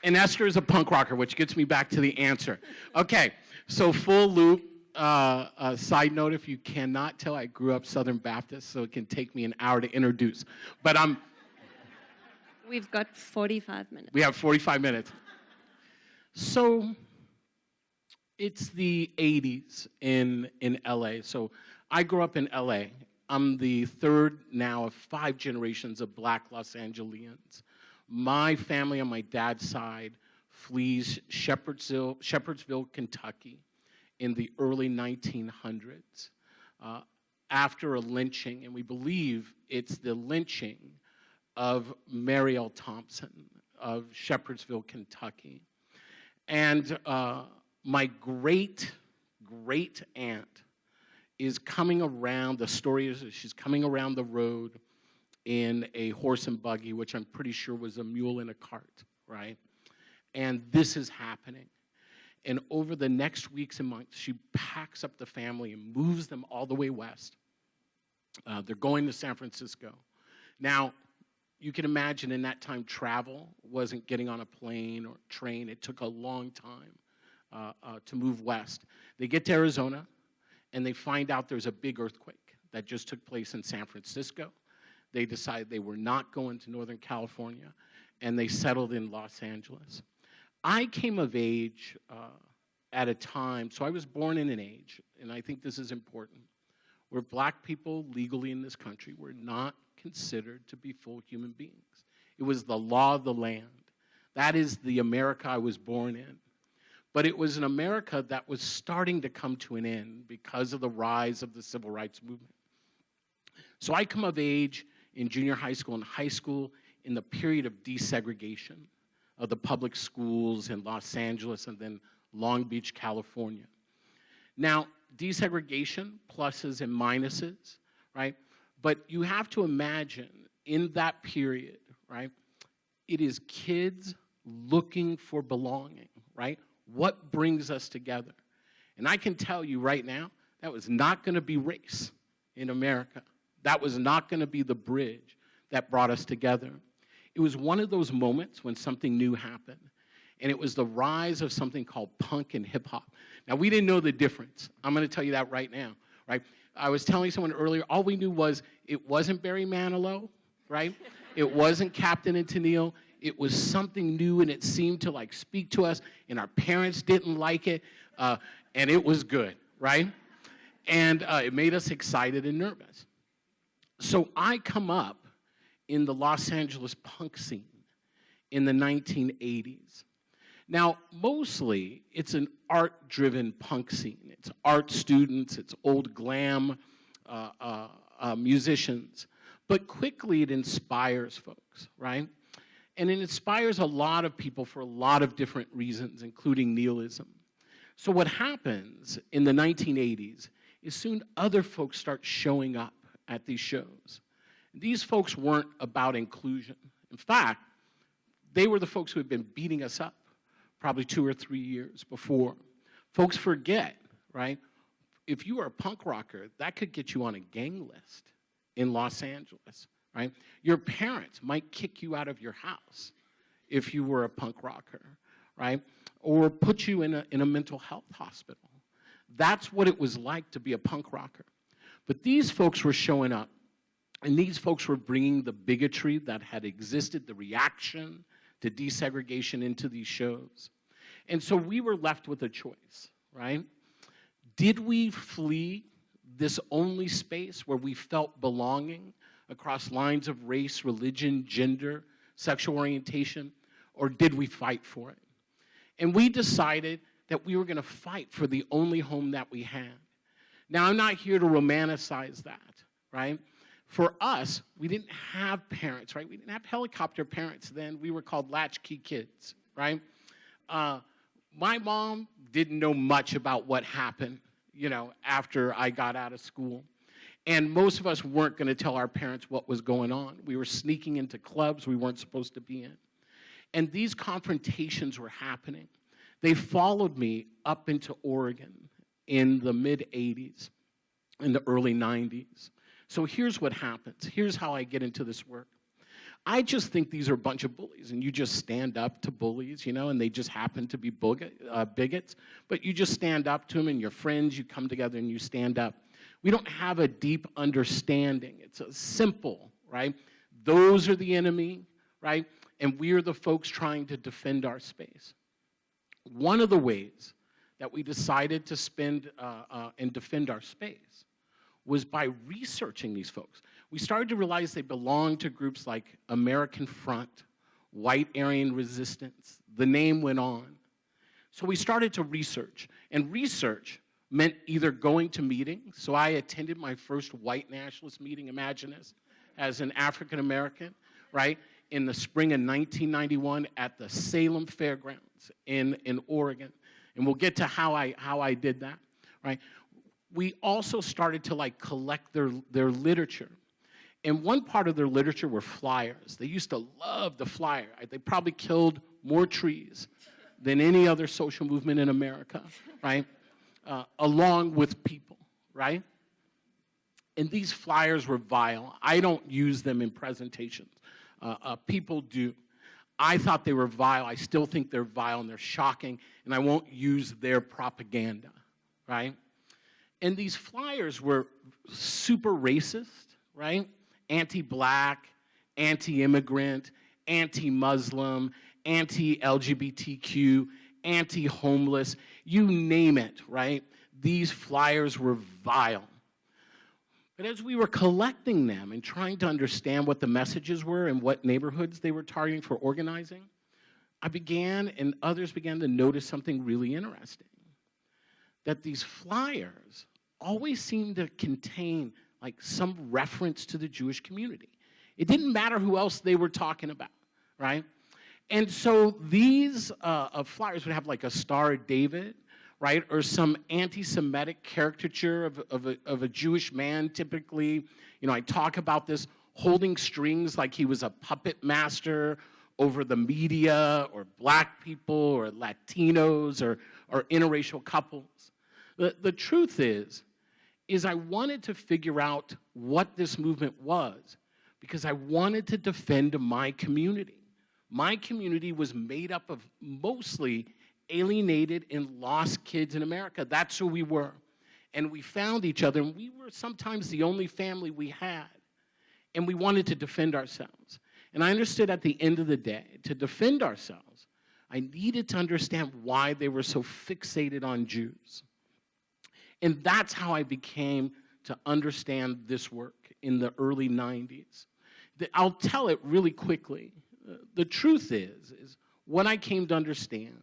And Esther is a punk rocker, which gets me back to the answer. Okay, so full loop. Side note, if you cannot tell, I grew up Southern Baptist, so it can take me an hour to introduce. But We've got 45 minutes. we have 45 minutes. So it's the 80s in LA. So I grew up in LA. I'm the third now of 5 generations of Black Los Angeles. My family on my dad's side flees Shepherdsville, Kentucky in the early 1900s after a lynching, and we believe it's the lynching of Mariel Thompson of Shepherdsville, Kentucky. And my great aunt is coming around, the story is that she's coming around the road in a horse and buggy, which I'm pretty sure was a mule in a cart, right? And this is happening. And over the next weeks and months, she packs up the family and moves them all the way west. They're going to San Francisco. Now, you can imagine in that time, travel wasn't getting on a plane or train. It took a long time to move west. They get to Arizona, and they find out there's a big earthquake that just took place in San Francisco. They decided they were not going to Northern California, and they settled in Los Angeles. I came of age at a time, so I was born in an age, and I think this is important, where black people legally in this country were not considered to be full human beings. It was the law of the land. That is the America I was born in. But it was an America that was starting to come to an end because of the rise of the civil rights movement. So I come of age in junior high school and high school in the period of desegregation of the public schools in Los Angeles and then Long Beach, California. Now, desegregation, pluses and minuses, right? But you have to imagine in that period, right, it is kids looking for belonging, right? What brings us together? And I can tell you right now, that was not going to be race in America. That was not going to be the bridge that brought us together. It was one of those moments when something new happened, and it was the rise of something called punk and hip-hop. Now, we didn't know the difference. I'm going to tell you that right now, right? I was telling someone earlier, all we knew was it wasn't Barry Manilow, right? It wasn't Captain and Tennille. It was something new, and it seemed to, like, speak to us, and our parents didn't like it, and it was good, right? And it made us excited and nervous. So I come up in the Los Angeles punk scene in the 1980s. Now, mostly, it's an art-driven punk scene. It's art students, it's old glam musicians. But quickly, it inspires folks, right? And it inspires a lot of people for a lot of different reasons, including nihilism. So what happens in the 1980s is soon other folks start showing up at these shows. These folks weren't about inclusion. In fact, they were the folks who had been beating us up probably 2 or 3 years before. Folks forget, right? If you were a punk rocker, that could get you on a gang list in Los Angeles, right? Your parents might kick you out of your house if you were a punk rocker, right? Or put you in a mental health hospital. That's what it was like to be a punk rocker. But these folks were showing up, and these folks were bringing the bigotry that had existed, the reaction to desegregation into these shows. And so we were left with a choice, right? Did we flee this only space where we felt belonging across lines of race, religion, gender, sexual orientation, or did we fight for it? And we decided that we were going to fight for the only home that we had. Now, I'm not here to romanticize that, right? For us, we didn't have parents, right? We didn't have helicopter parents then. We were called latchkey kids, right? My mom didn't know much about what happened, after I got out of school. And most of us weren't going to tell our parents what was going on. We were sneaking into clubs we weren't supposed to be in. And these confrontations were happening. They followed me up into Oregon in the mid-'80s, in the early '90s. So here's what happens. Here's how I get into this work. I just think these are a bunch of bullies, and you just stand up to bullies, and they just happen to be bigots. But you just stand up to them, and your friends, you come together and you stand up. We don't have a deep understanding. It's a simple, right? Those are the enemy, right? And we are the folks trying to defend our space. One of the ways that we decided to spend and defend our space was by researching these folks. We started to realize they belonged to groups like American Front, White Aryan Resistance. The name went on. So we started to research. And research meant either going to meetings. So I attended my first white nationalist meeting, imagine this, as an African American, right, in the spring of 1991 at the Salem Fairgrounds in Oregon. And we'll get to how I did that, right? We also started to collect their literature. And one part of their literature were flyers. They used to love the flyer. They probably killed more trees than any other social movement in America, right? Along with people, right? And these flyers were vile. I don't use them in presentations. People do. I thought they were vile. I still think they're vile and they're shocking, and I won't use their propaganda, right? And these flyers were super racist, right? Anti-black, anti-immigrant, anti-Muslim, anti-LGBTQ, anti-homeless, you name it, right? These flyers were vile. But as we were collecting them and trying to understand what the messages were and what neighborhoods they were targeting for organizing, I began and others began to notice something really interesting. That these flyers always seemed to contain some reference to the Jewish community. It didn't matter who else they were talking about, right? And so these flyers would have a Star of David, right, or some anti-Semitic caricature of a Jewish man, typically. I talk about this holding strings like he was a puppet master over the media or black people or Latinos or interracial couples. The truth is I wanted to figure out what this movement was because I wanted to defend my community. My community was made up of mostly alienated and lost kids in America. That's who we were. And we found each other, and we were sometimes the only family we had. And we wanted to defend ourselves. And I understood at the end of the day, to defend ourselves, I needed to understand why they were so fixated on Jews. And that's how I became to understand this work in the early 90s. I'll tell it really quickly. The truth is what I came to understand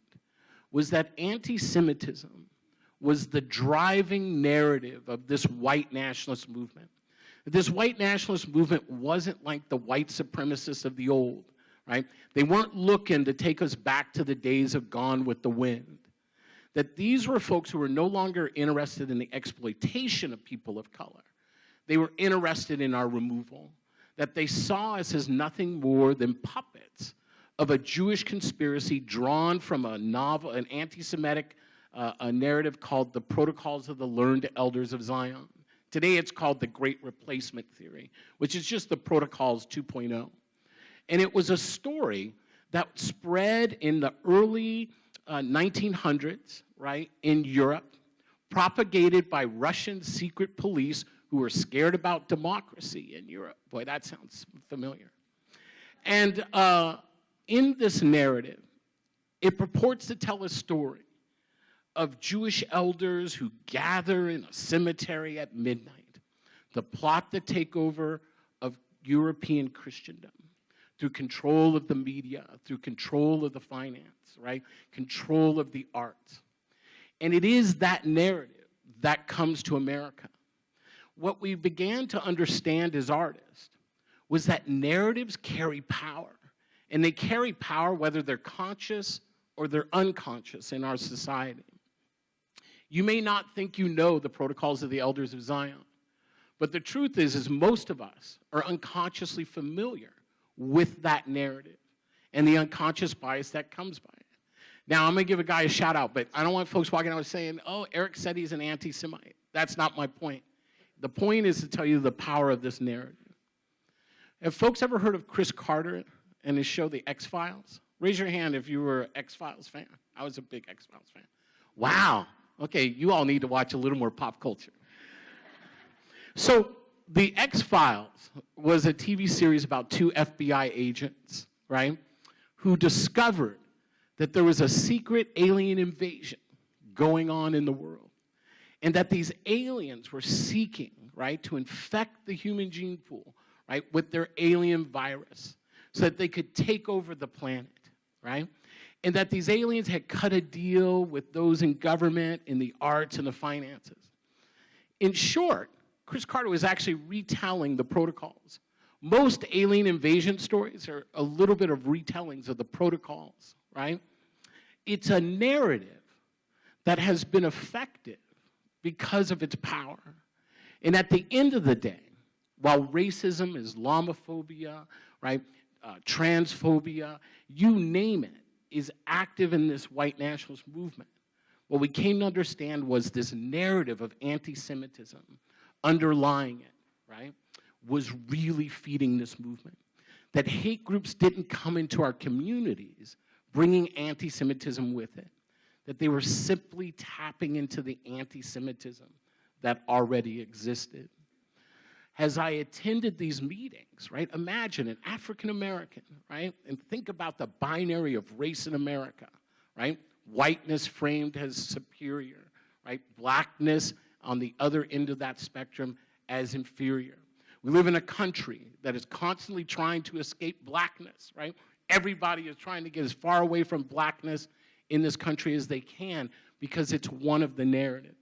was that anti-Semitism was the driving narrative of this white nationalist movement. This white nationalist movement wasn't like the white supremacists of the old, right? They weren't looking to take us back to the days of Gone with the Wind. That these were folks who were no longer interested in the exploitation of people of color. They were interested in our removal. That they saw us as nothing more than puppets of a Jewish conspiracy drawn from a novel, an anti-Semitic a narrative called The Protocols of the Learned Elders of Zion. Today it's called the Great Replacement Theory, which is just the Protocols 2.0. And it was a story that spread in the early 1900s, right, in Europe, propagated by Russian secret police who were scared about democracy in Europe. Boy, that sounds familiar. And in this narrative, it purports to tell a story of Jewish elders who gather in a cemetery at midnight to plot the takeover of European Christendom through control of the media, through control of the finance, right? Control of the arts. And it is that narrative that comes to America. What we began to understand as artists was that narratives carry power. And they carry power whether they're conscious or they're unconscious in our society. You may not think you know the protocols of the elders of Zion, but the truth is most of us are unconsciously familiar with that narrative and the unconscious bias that comes by it. Now, I'm going to give a guy a shout out, but I don't want folks walking out saying, oh, Eric said he's an anti-Semite. That's not my point. The point is to tell you the power of this narrative. Have folks ever heard of Chris Carter and his show, The X-Files? Raise your hand if you were an X-Files fan. I was a big X-Files fan. Wow. Okay, you all need to watch a little more pop culture. So, The X-Files was a TV series about 2 FBI agents, right, who discovered that there was a secret alien invasion going on in the world, and that these aliens were seeking, right, to infect the human gene pool, right, with their alien virus so that they could take over the planet, right? And that these aliens had cut a deal with those in government, in the arts, and the finances. In short, Chris Carter was actually retelling the protocols. Most alien invasion stories are a little bit of retellings of the protocols, right? It's a narrative that has been effective because of its power. And at the end of the day, while racism, Islamophobia, right, transphobia, you name it, is active in this white nationalist movement, what we came to understand was this narrative of anti-Semitism underlying it, right, was really feeding this movement. That hate groups didn't come into our communities bringing anti-Semitism with it. That they were simply tapping into the anti-Semitism that already existed. As I attended these meetings, right, imagine an African American, right, and think about the binary of race in America, right? Whiteness framed as superior, right? Blackness on the other end of that spectrum as inferior. We live in a country that is constantly trying to escape blackness, right? Everybody is trying to get as far away from blackness in this country as they can because it's one of the narratives.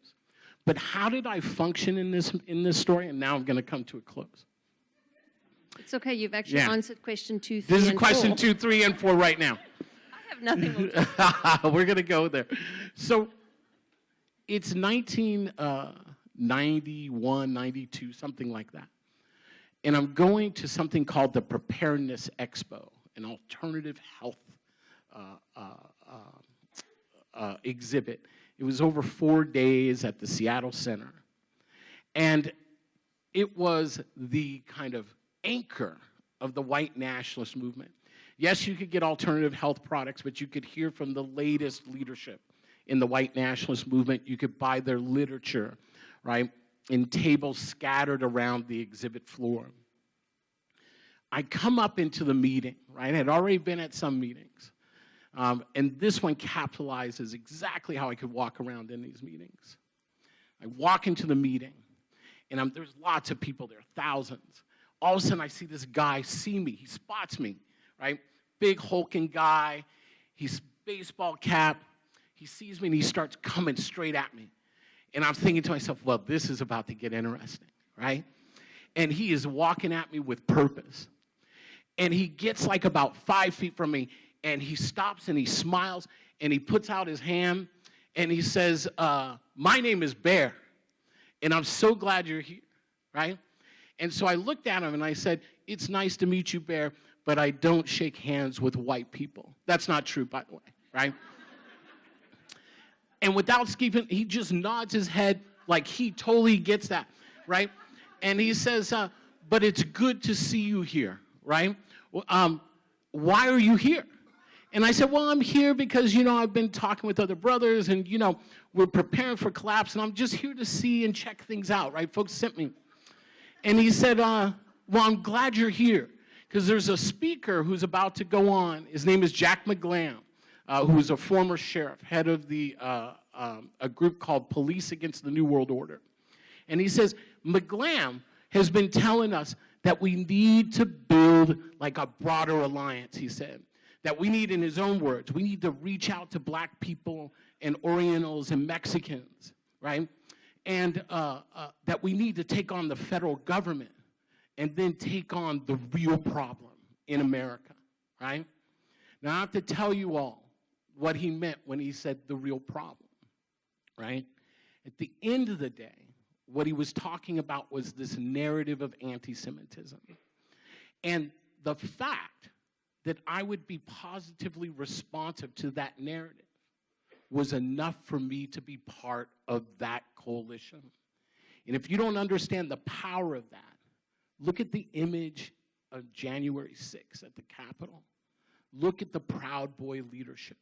But how did I function in this story? And now I'm going to come to a close. It's okay. You've actually answered question 2, 3, This is and question 4. 2, 3, and 4 right now. I have nothing more to We're going to go there. So it's 1991, 92, something like that. And I'm going to something called the Preparedness Expo, an alternative health exhibit. It was over 4 days at the Seattle Center. And it was the kind of anchor of the white nationalist movement. Yes, you could get alternative health products, but you could hear from the latest leadership in the white nationalist movement. You could buy their literature, right, in tables scattered around the exhibit floor. I come up into the meeting, right? I had already been at some meetings. And this one capitalizes exactly how I could walk around in these meetings. I walk into the meeting, and there's lots of people there, thousands. All of a sudden, I see this guy see me. He spots me, right? Big hulking guy. He's baseball cap. He sees me, and he starts coming straight at me. And I'm thinking to myself, well, this is about to get interesting, right? And he is walking at me with purpose. And he gets like about 5 feet from me, and he stops and he smiles and he puts out his hand and he says, my name is Bear, and I'm so glad you're here, right? And so I looked at him and I said, it's nice to meet you, Bear, but I don't shake hands with white people. That's not true, by the way, right? And without skipping, he just nods his head like he totally gets that, right? And he says, but it's good to see you here, right? Why are you here? And I said, well, I'm here because, I've been talking with other brothers and, we're preparing for collapse and I'm just here to see and check things out, right? Folks sent me. And he said, well, I'm glad you're here because there's a speaker who's about to go on. His name is Jack McGlam, who is a former sheriff, head of the a group called Police Against the New World Order. And he says, McGlam has been telling us that we need to build like a broader alliance, he said. That we need, in his own words, we need to reach out to black people and Orientals and Mexicans, right? And that we need to take on the federal government and then take on the real problem in America, right? Now, I have to tell you all what he meant when he said the real problem, right? At the end of the day, what he was talking about was this narrative of anti-Semitism. And the fact that I would be positively responsive to that narrative was enough for me to be part of that coalition. And if you don't understand the power of that, look at the image of January 6th at the Capitol. Look at the Proud Boy leadership.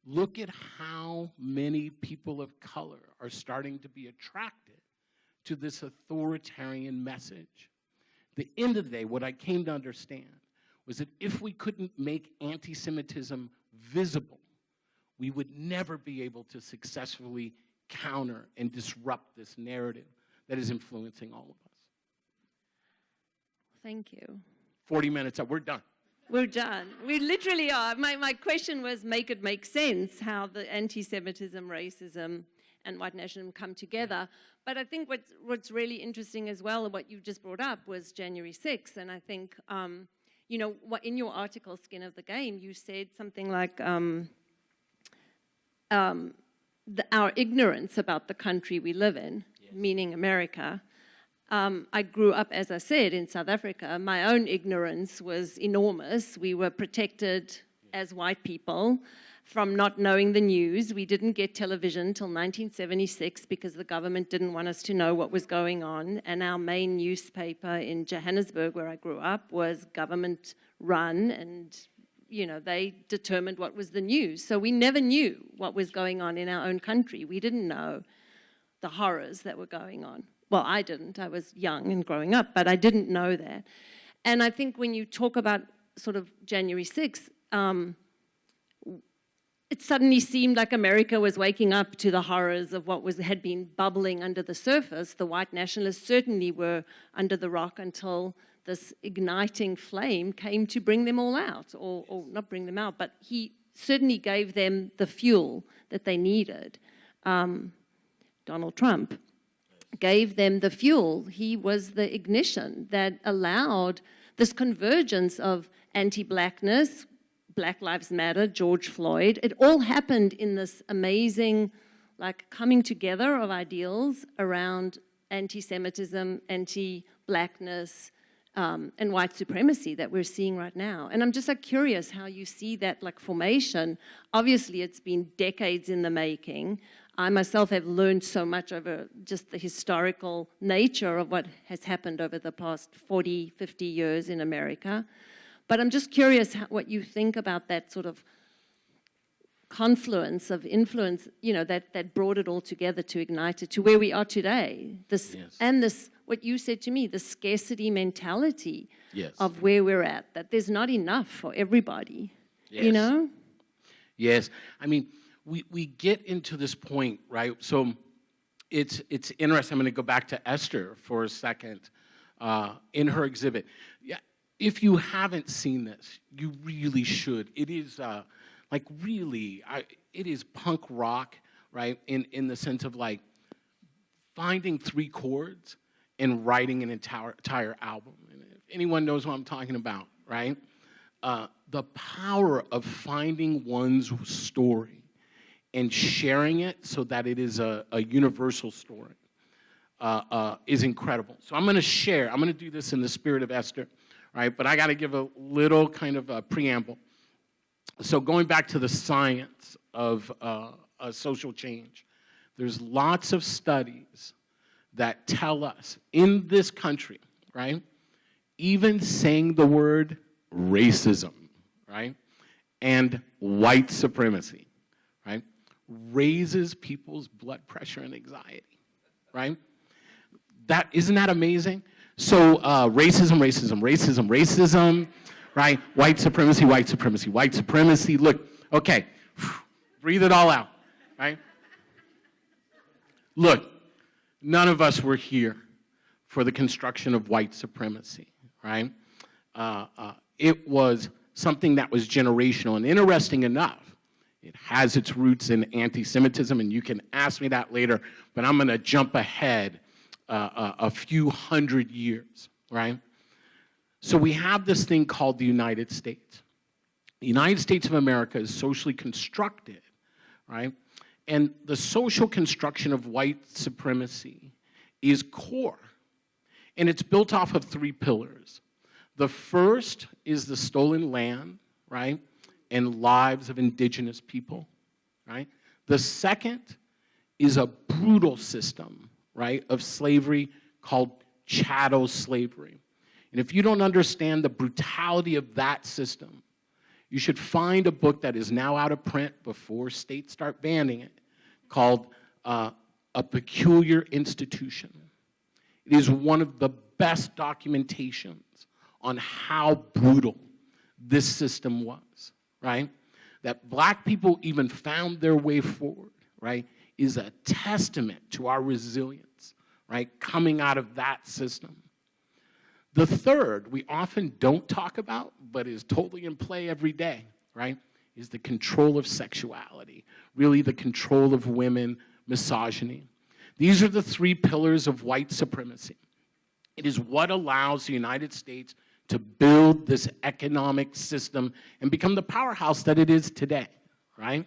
Look at how many people of color are starting to be attracted to this authoritarian message. At the end of the day, what I came to understand was that if we couldn't make anti-Semitism visible, we would never be able to successfully counter and disrupt this narrative that is influencing all of us. Thank you. 40 minutes up, we're done. We're done. We literally are. My question was make it make sense how the anti-Semitism, racism, and white nationalism come together. But I think what's really interesting as well, what you just brought up, was January 6th. And I think, you know, what in your article, Skin of the Game, you said something like our ignorance about the country we live in, yes, meaning America. I grew up, as I said, in South Africa. My own ignorance was enormous. We were protected as white people from not knowing the news. We didn't get television till 1976 because the government didn't want us to know what was going on. And our main newspaper in Johannesburg, where I grew up, was government run, and you know, they determined what was the news. So we never knew what was going on in our own country. We didn't know the horrors that were going on. Well, I didn't. I was young and growing up, but I didn't know that. And I think when you talk about sort of January 6th, it suddenly seemed like America was waking up to the horrors of what had been bubbling under the surface. The white nationalists certainly were under the rock until this igniting flame came to bring them all out, or not bring them out, but he certainly gave them the fuel that they needed. Donald Trump gave them the fuel. He was the ignition that allowed this convergence of anti-blackness, Black Lives Matter, George Floyd. It all happened in this amazing, like, coming together of ideals around anti-Semitism, anti-blackness, and white supremacy that we're seeing right now. And I'm just like curious how you see that like formation. Obviously, it's been decades in the making. I myself have learned so much over just the historical nature of what has happened over the past 40, 50 years in America. But I'm just curious what you think about that sort of confluence of influence, you know, that brought it all together to ignite it to where we are today. This, yes. And this, what you said to me, the scarcity mentality, yes, of where we're at, that there's not enough for everybody, yes, you know? Yes, I mean, we get into this point, right? So it's interesting. I'm going to go back to Esther for a second in her exhibit. Yeah, if you haven't seen this, you really should. It is like really, it is punk rock, right? In the sense of like finding 3 chords and writing an entire album. And if anyone knows what I'm talking about, right? The power of finding one's story and sharing it so that it is a universal story is incredible. So I'm going to do this in the spirit of Esther, right? But I got to give a little kind of a preamble. So going back to the science of social change, there's lots of studies that tell us in this country, right, even saying the word racism, right, and white supremacy, right, raises people's blood pressure and anxiety, right? Isn't that amazing? So racism, right? White supremacy. Look, okay, breathe it all out, right? Look, none of us were here for the construction of white supremacy, right? It was something that was generational. And interesting enough, it has its roots in anti-Semitism, and you can ask me that later, but I'm going to jump ahead a few hundred years, right? So we have this thing called the United States. The United States of America is socially constructed, right? And the social construction of white supremacy is core. And it's built off of 3 pillars. The first is the stolen land, right? And lives of indigenous people, right? The second is a brutal system, right, of slavery called chattel slavery. And if you don't understand the brutality of that system, you should find a book that is now out of print before states start banning it, called A Peculiar Institution. It is one of the best documentations on how brutal this system was, right? That black people even found their way forward, right, is a testament to our resilience, right, coming out of that system. The third, we often don't talk about, but is totally in play every day, right, is the control of sexuality, really the control of women, misogyny. These are the 3 pillars of white supremacy. It is what allows the United States to build this economic system and become the powerhouse that it is today, right?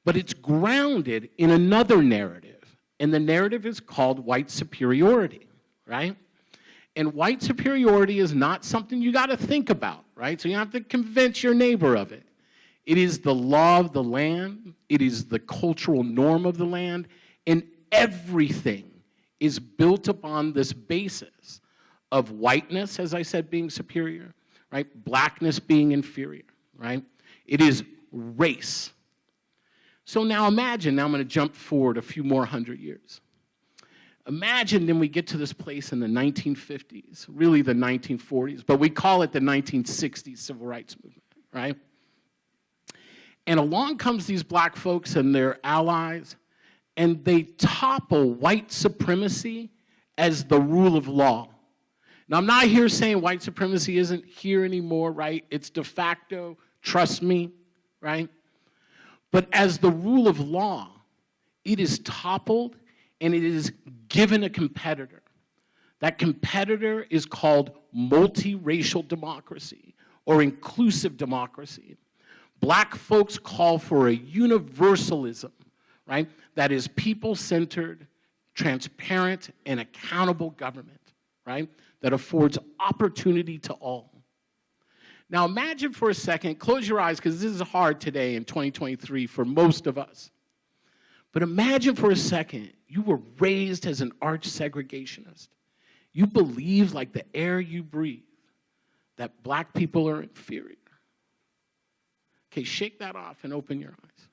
But it's grounded in another narrative, and the narrative is called white superiority, right? And white superiority is not something you got to think about, right? So you have to convince your neighbor of it. It is the law of the land. It is the cultural norm of the land. And everything is built upon this basis of whiteness, as I said, being superior, right? Blackness being inferior, right? It is race. So now imagine, now I'm going to jump forward a few more hundred years. Imagine then we get to this place in the 1950s, really the 1940s, but we call it the 1960s civil rights movement, right? And along comes these black folks and their allies, and they topple white supremacy as the rule of law. Now, I'm not here saying white supremacy isn't here anymore, right? It's de facto, trust me, right? But as the rule of law, it is toppled and it is given a competitor. That competitor is called multiracial democracy or inclusive democracy. Black folks call for a universalism, right? That is people-centered, transparent, and accountable government, right? That affords opportunity to all. Now imagine for a second, close your eyes, because this is hard today in 2023 for most of us. But imagine for a second, you were raised as an arch segregationist. You believe, like the air you breathe, that black people are inferior. Okay, shake that off and open your eyes.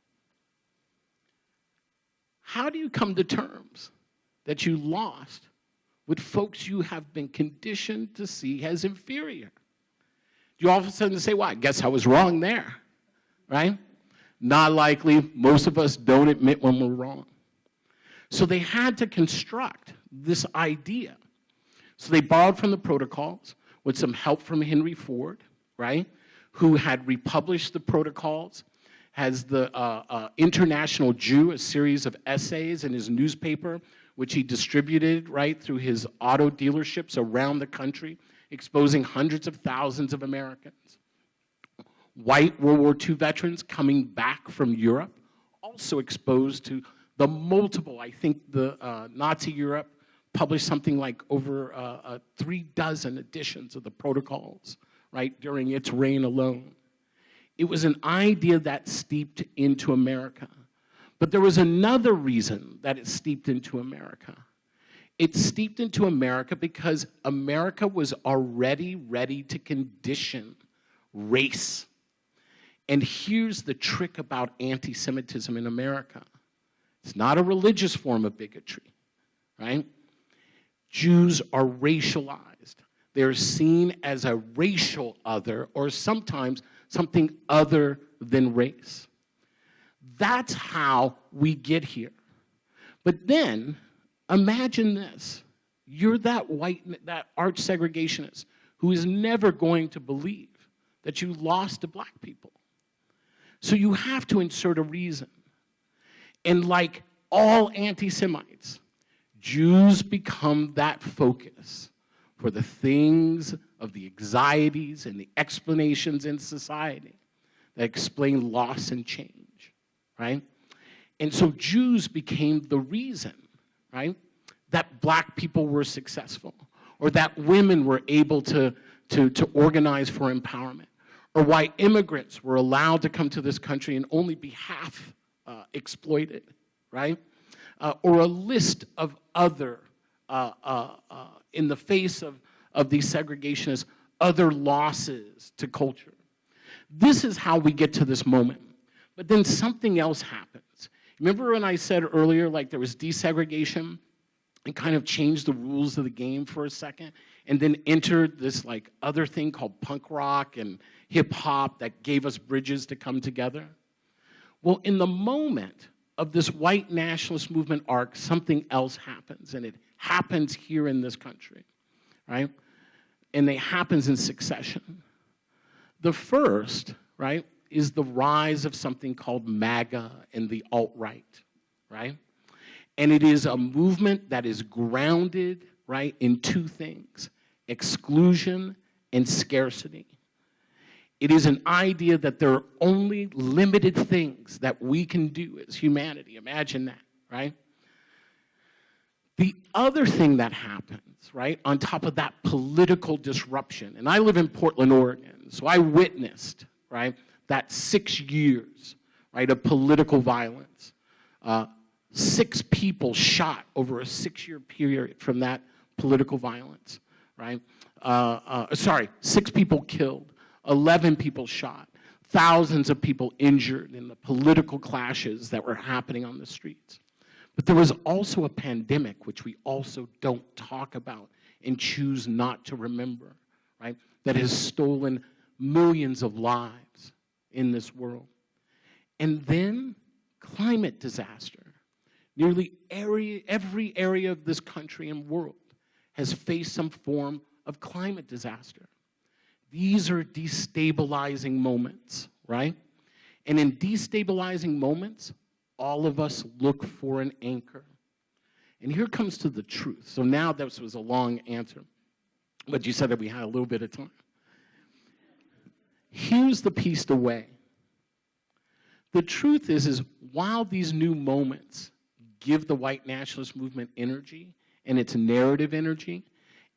How do you come to terms that you lost with folks you have been conditioned to see as inferior? You all of a sudden say, well, I guess I was wrong there, right? Not likely. Most of us don't admit when we're wrong. So they had to construct this idea. So they borrowed from the protocols with some help from Henry Ford, right, who had republished the protocols, has the International Jew, a series of essays in his newspaper, which he distributed, right, through his auto dealerships around the country, exposing hundreds of thousands of Americans. White World War II veterans coming back from Europe, also exposed to the multiple, I think the Nazi Europe published something like over 36 editions of the protocols, right, during its reign alone. It was an idea that steeped into America. But there was another reason that it steeped into America. It steeped into America because America was already ready to condition race. And here's the trick about anti-Semitism in America. It's not a religious form of bigotry, right? Jews are racialized. They're seen as a racial other, or sometimes something other than race. That's how we get here. But then, imagine this. You're that that arch segregationist who is never going to believe that you lost to black people. So you have to insert a reason. And like all anti-Semites, Jews become that focus for the things of the anxieties and the explanations in society that explain loss and change, right? And so Jews became the reason, right, that black people were successful, or that women were able to organize for empowerment, or why immigrants were allowed to come to this country and only be half exploited, right? Or a list of other, in the face of these segregationists, other losses to culture. This is how we get to this moment. But then something else happens. Remember when I said earlier, like there was desegregation and kind of changed the rules of the game for a second, and then entered this like other thing called punk rock and hip hop that gave us bridges to come together? Well, in the moment of this white nationalist movement arc, something else happens, and it happens here in this country, right? And it happens in succession. The first, right, is the rise of something called MAGA and the alt-right, right? And it is a movement that is grounded, right, in two things: exclusion and scarcity. It is an idea that there are only limited things that we can do as humanity. Imagine that, right? The other thing that happens, right, on top of that political disruption, and I live in Portland, Oregon, so I witnessed, right, that 6 years, right, of political violence. 6 people shot over a 6-year period from that political violence, right? 6 people killed, 11 people shot, thousands of people injured in the political clashes that were happening on the streets. But there was also a pandemic, which we also don't talk about and choose not to remember, right? That has stolen millions of lives in this world. And then climate disaster. Nearly every area of this country and world has faced some form of climate disaster. These are destabilizing moments, right? And in destabilizing moments, all of us look for an anchor. And here comes to the truth. So now this was a long answer, but you said that we had a little bit of time. Here's the piece to weigh. The truth is while these new moments give the white nationalist movement energy and its narrative energy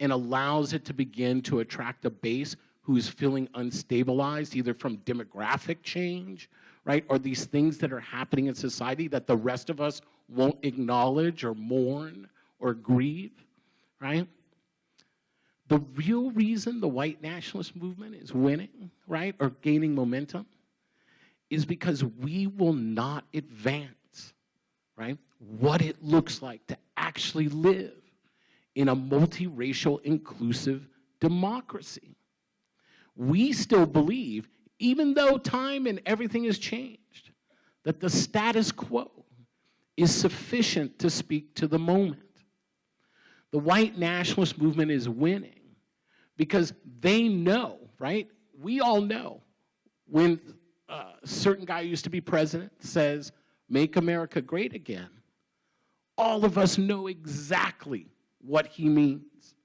and allows it to begin to attract a base who is feeling unstabilized, either from demographic change, right, or these things that are happening in society that the rest of us won't acknowledge or mourn or grieve, right? The real reason the white nationalist movement is winning, right, or gaining momentum is because we will not advance, right, what it looks like to actually live in a multiracial, inclusive democracy. We still believe, even though time and everything has changed, that the status quo is sufficient to speak to the moment. The white nationalist movement is winning because they know, right? We all know when a certain guy who used to be president says, "Make America great again," all of us know exactly what he means.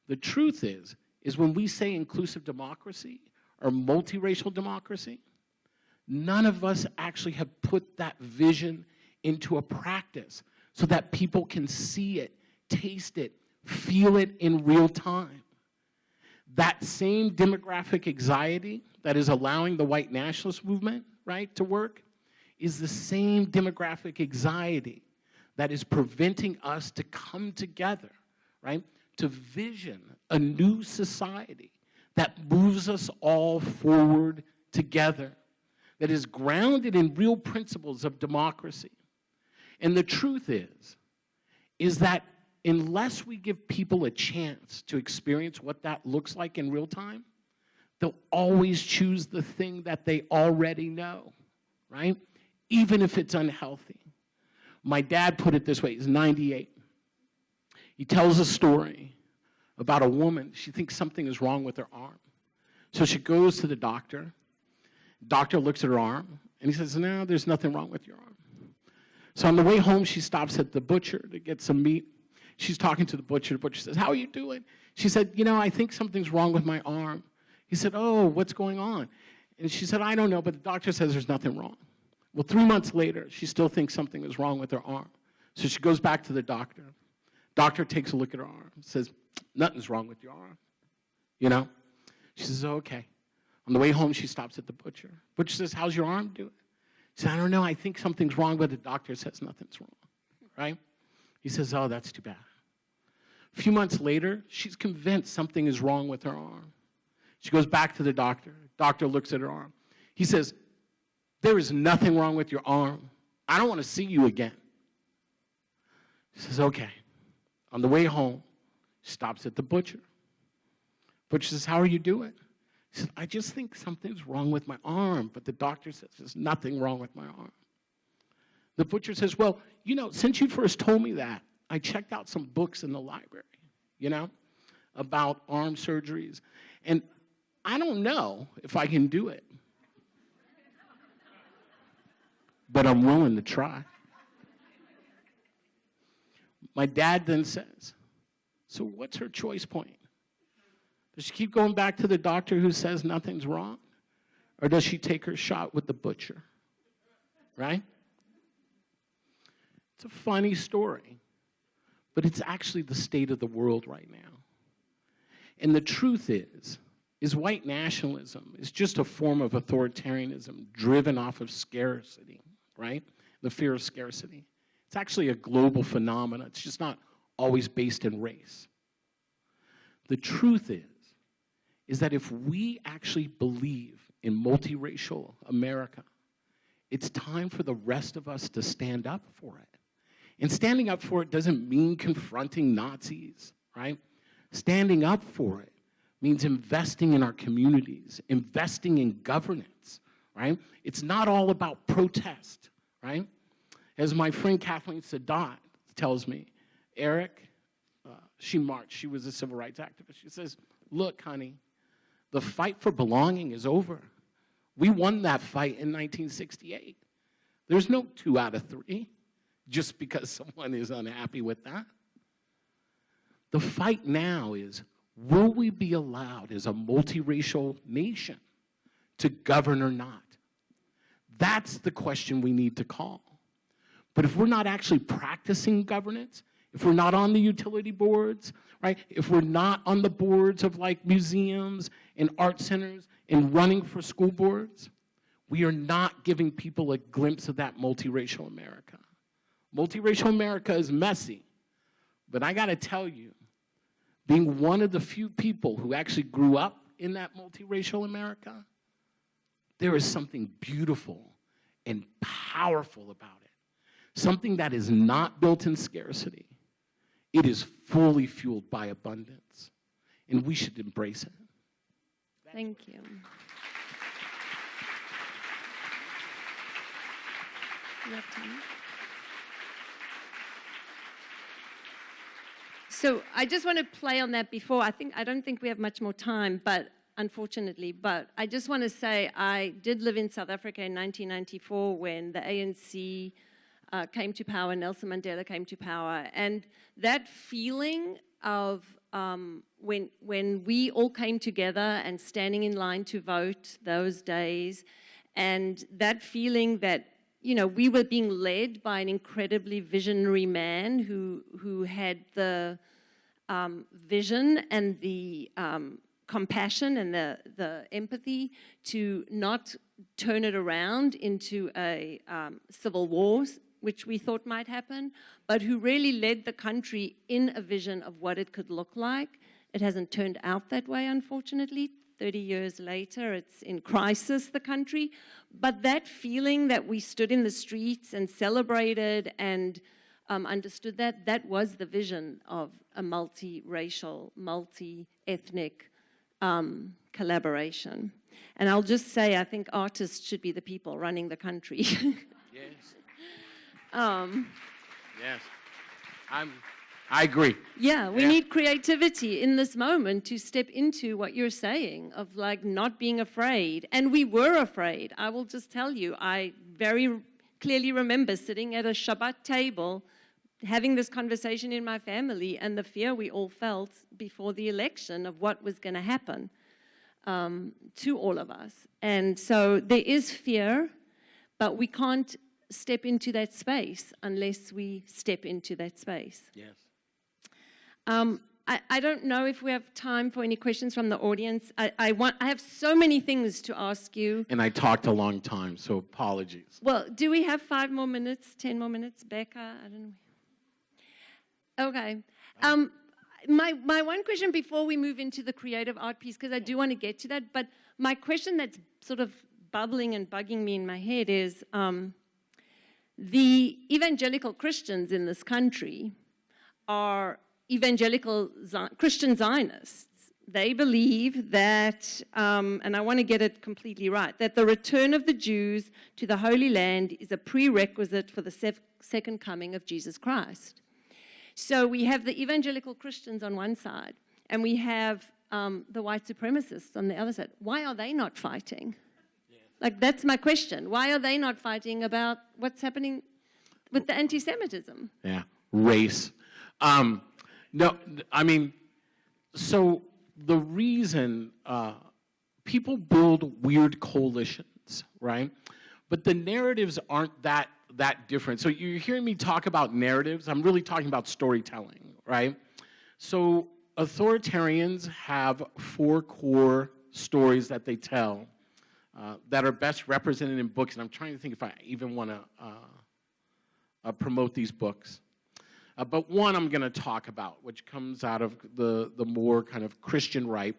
The truth is when we say inclusive democracy or multiracial democracy, none of us actually have put that vision into a practice so that people can see it, taste it, feel it in real time. That same demographic anxiety that is allowing the white nationalist movement, right, to work is the same demographic anxiety that is preventing us to come together, right, to vision a new society that moves us all forward together, that is grounded in real principles of democracy. And the truth is that unless we give people a chance to experience what that looks like in real time, they'll always choose the thing that they already know, right? Even if it's unhealthy. My dad put it this way, he's 98. He tells a story about a woman, she thinks something is wrong with her arm. So she goes to the doctor. Doctor looks at her arm, and he says, no, there's nothing wrong with your arm. So on the way home, she stops at the butcher to get some meat. She's talking to the butcher. The butcher says, how are you doing? She said, I think something's wrong with my arm. He said, oh, what's going on? And she said, I don't know, but the doctor says there's nothing wrong. Well, 3 months later, she still thinks something is wrong with her arm. So she goes back to the doctor. Doctor takes a look at her arm, says, nothing's wrong with your arm. She says, oh, okay. On the way home, she stops at the butcher. Butcher says, how's your arm doing? She said, I don't know, I think something's wrong, but the doctor says nothing's wrong, right? He says, oh, that's too bad. A few months later, she's convinced something is wrong with her arm. She goes back to the doctor. Doctor looks at her arm. He says, there is nothing wrong with your arm. I don't want to see you again. She says, okay. On the way home, she stops at the butcher. Butcher says, how are you doing? He said, I just think something's wrong with my arm, but the doctor says there's nothing wrong with my arm. The butcher says, well, since you first told me that, I checked out some books in the library, about arm surgeries, and I don't know if I can do it, but I'm willing to try. My dad then says, so what's her choice point? Does she keep going back to the doctor who says nothing's wrong? Or does she take her shot with the butcher? Right? It's a funny story, but it's actually the state of the world right now. And the truth is white nationalism is just a form of authoritarianism driven off of scarcity, right? The fear of scarcity. It's actually a global phenomenon. It's just not always based in race. The truth is that if we actually believe in multiracial America, it's time for the rest of us to stand up for it. And standing up for it doesn't mean confronting Nazis, right? Standing up for it means investing in our communities, investing in governance, right? It's not all about protest, right? As my friend Kathleen Sadat tells me, Eric, she marched, she was a civil rights activist. She says, look, honey, the fight for belonging is over. We won that fight in 1968. There's no 2 out of 3 just because someone is unhappy with that. The fight now is, will we be allowed as a multiracial nation to govern or not? That's the question we need to call. But if we're not actually practicing governance, if we're not on the utility boards, right? If we're not on the boards of like museums and art centers and running for school boards, we are not giving people a glimpse of that multiracial America. Multiracial America is messy, but I gotta tell you, being one of the few people who actually grew up in that multiracial America, there is something beautiful and powerful about it. Something that is not built in scarcity. It is fully fueled by abundance, and we should embrace it. Thank you. You have time? So I just want to play on that before. I don't think we have much more time, but unfortunately, but I just want to say I did live in South Africa in 1994 when the ANC came to power, Nelson Mandela came to power, and that feeling of when we all came together and standing in line to vote those days, and that feeling that we were being led by an incredibly visionary man who had the vision and the compassion and the empathy to not turn it around into a civil war, which we thought might happen, but who really led the country in a vision of what it could look like. It hasn't turned out that way, unfortunately. 30 years later, it's in crisis, the country. But that feeling that we stood in the streets and celebrated and understood that was the vision of a multiracial, multi-ethnic collaboration. And I'll just say, I think artists should be the people running the country. Yes. Yes, I agree. Yeah, we Yeah. need creativity in this moment to step into what you're saying of like not being afraid. And we were afraid. I will just tell you, I very clearly remember sitting at a Shabbat table having this conversation in my family and the fear we all felt before the election of what was going to happen to all of us. And so there is fear, but we can't step into that space unless we step into that space. Yes. I don't know if we have time for any questions from the audience. I have so many things to ask you. And I talked a long time, so apologies. Well, do we have 5 more minutes, 10 more minutes, Becca? I don't know. Okay. My one question before we move into the creative art piece, because I do want to get to that, but my question that's sort of bubbling and bugging me in my head is the evangelical Christians in this country are evangelical Christian Zionists. They believe that, and I want to get it completely right, that the return of the Jews to the Holy Land is a prerequisite for the second coming of Jesus Christ. So we have the evangelical Christians on one side, and we have the white supremacists on the other side. Why are they not fighting? Like, that's my question. Why are they not fighting about what's happening with the anti-Semitism? Yeah, race. No, I mean, so the reason people build weird coalitions, right? But the narratives aren't that different. So you're hearing me talk about narratives. I'm really talking about storytelling, right? So authoritarians have 4 core stories that they tell that are best represented in books. And I'm trying to think if I even want to promote these books. But one I'm going to talk about, which comes out of the more kind of Christian right,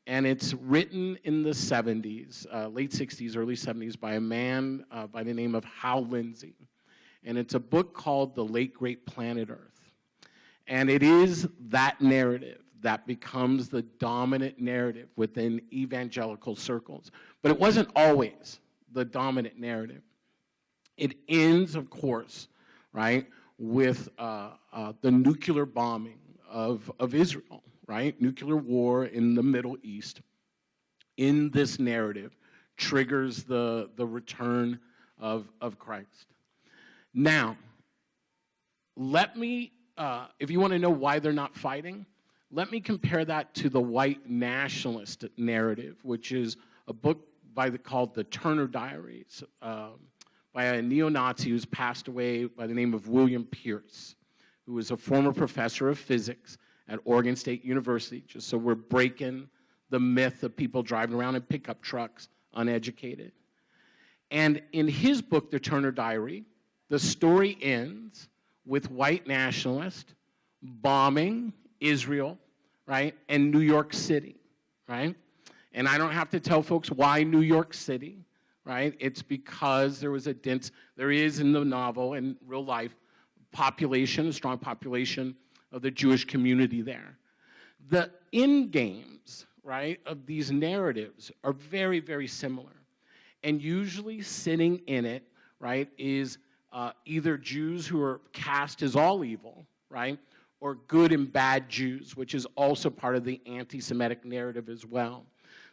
and it's written in the 70s, late 60s, early 70s, by a man by the name of Hal Lindsey. And it's a book called The Late Great Planet Earth. And it is that narrative that becomes the dominant narrative within evangelical circles. But it wasn't always the dominant narrative. It ends, of course, right, with the nuclear bombing of Israel, right? Nuclear war in the Middle East, in this narrative, triggers the return of Christ. Now, let me, if you want to know why they're not fighting, let me compare that to the white nationalist narrative, which is a book called The Turner Diaries, by a neo-Nazi who's passed away by the name of William Pierce, who was a former professor of physics at Oregon State University, just so we're breaking the myth of people driving around in pickup trucks uneducated. And in his book, The Turner Diary, the story ends with white nationalists bombing Israel, right, and New York City, right? And I don't have to tell folks why New York City, right? It's because there is in the novel and real life, a strong population of the Jewish community there. The end games, right, of these narratives are very, very similar. And usually sitting in it, right, is either Jews who are cast as all evil, right, or good and bad Jews, which is also part of the anti-Semitic narrative as well.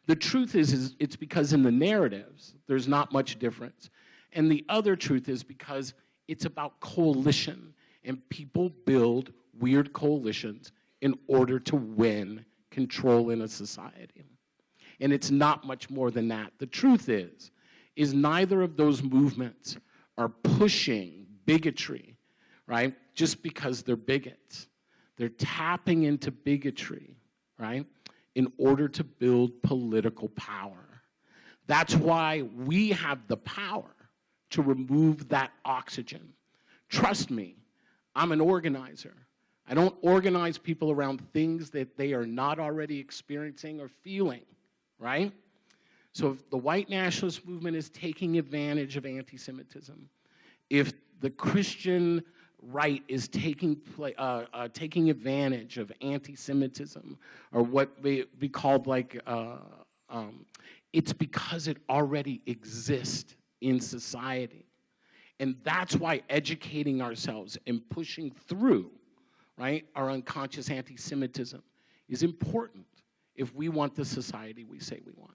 The truth is it's because in the narratives, there's not much difference. And the other truth is because it's about coalition, and people build weird coalitions in order to win control in a society. And it's not much more than that. The truth is neither of those movements are pushing bigotry, right, just because they're bigots. They're tapping into bigotry, right, in order to build political power. That's why we have the power to remove that oxygen. Trust me, I'm an organizer. I don't organize people around things that they are not already experiencing or feeling, right? So if the white nationalist movement is taking advantage of anti-Semitism, if the Christian right is taking advantage of anti-Semitism, or what may be called it's because it already exists in society. And that's why educating ourselves and pushing through, right, our unconscious anti-Semitism is important if we want the society we say we want.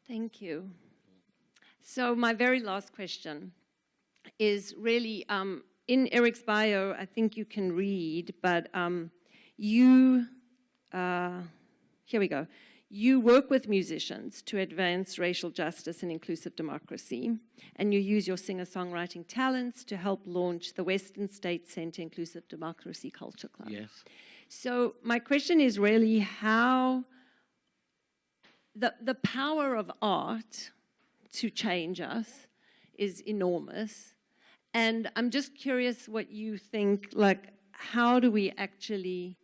Thank you. So my very last question is really, in Eric's bio, I think you can read, but here we go. You work with musicians to advance racial justice and inclusive democracy, and you use your singer-songwriting talents to help launch the Western State Center Inclusive Democracy Culture Club. Yes. So my question is really how the power of art to change us is enormous. And I'm just curious what you think, like, how do we actually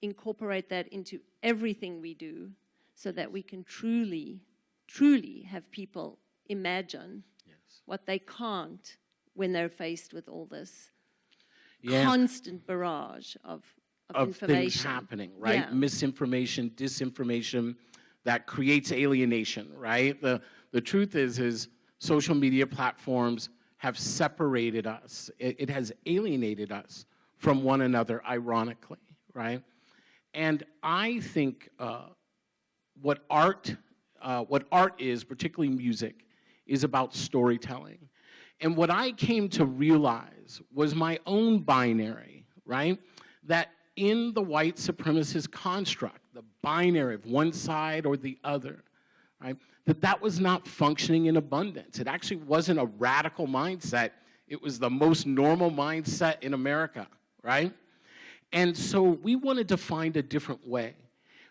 incorporate that into everything we do so that we can truly, truly have people imagine what they can't when they're faced with all this constant barrage of information. Things happening, right? Yeah. Misinformation, disinformation, that creates alienation, right? The truth is social media platforms have separated us. It has alienated us from one another, ironically, right? And I think what art is, particularly music, is about storytelling. And what I came to realize was my own binary, right? That in the white supremacist construct, the binary of one side or the other, right? That was not functioning in abundance. It actually wasn't a radical mindset. It was the most normal mindset in America, right? And so we wanted to find a different way.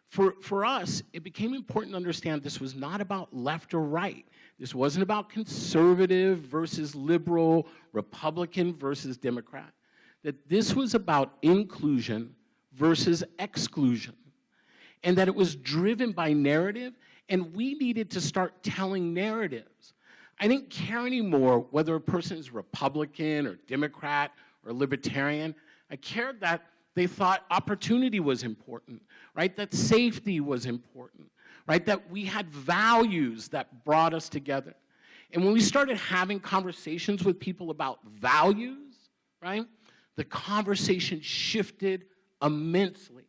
For us, it became important to understand this was not about left or right. This wasn't about conservative versus liberal, Republican versus Democrat. That this was about inclusion versus exclusion. And that it was driven by narrative, and we needed to start telling narratives. I didn't care anymore whether a person is Republican or Democrat or Libertarian. I cared that they thought opportunity was important, right? That safety was important, right? That we had values that brought us together. And when we started having conversations with people about values, right, the conversation shifted immensely.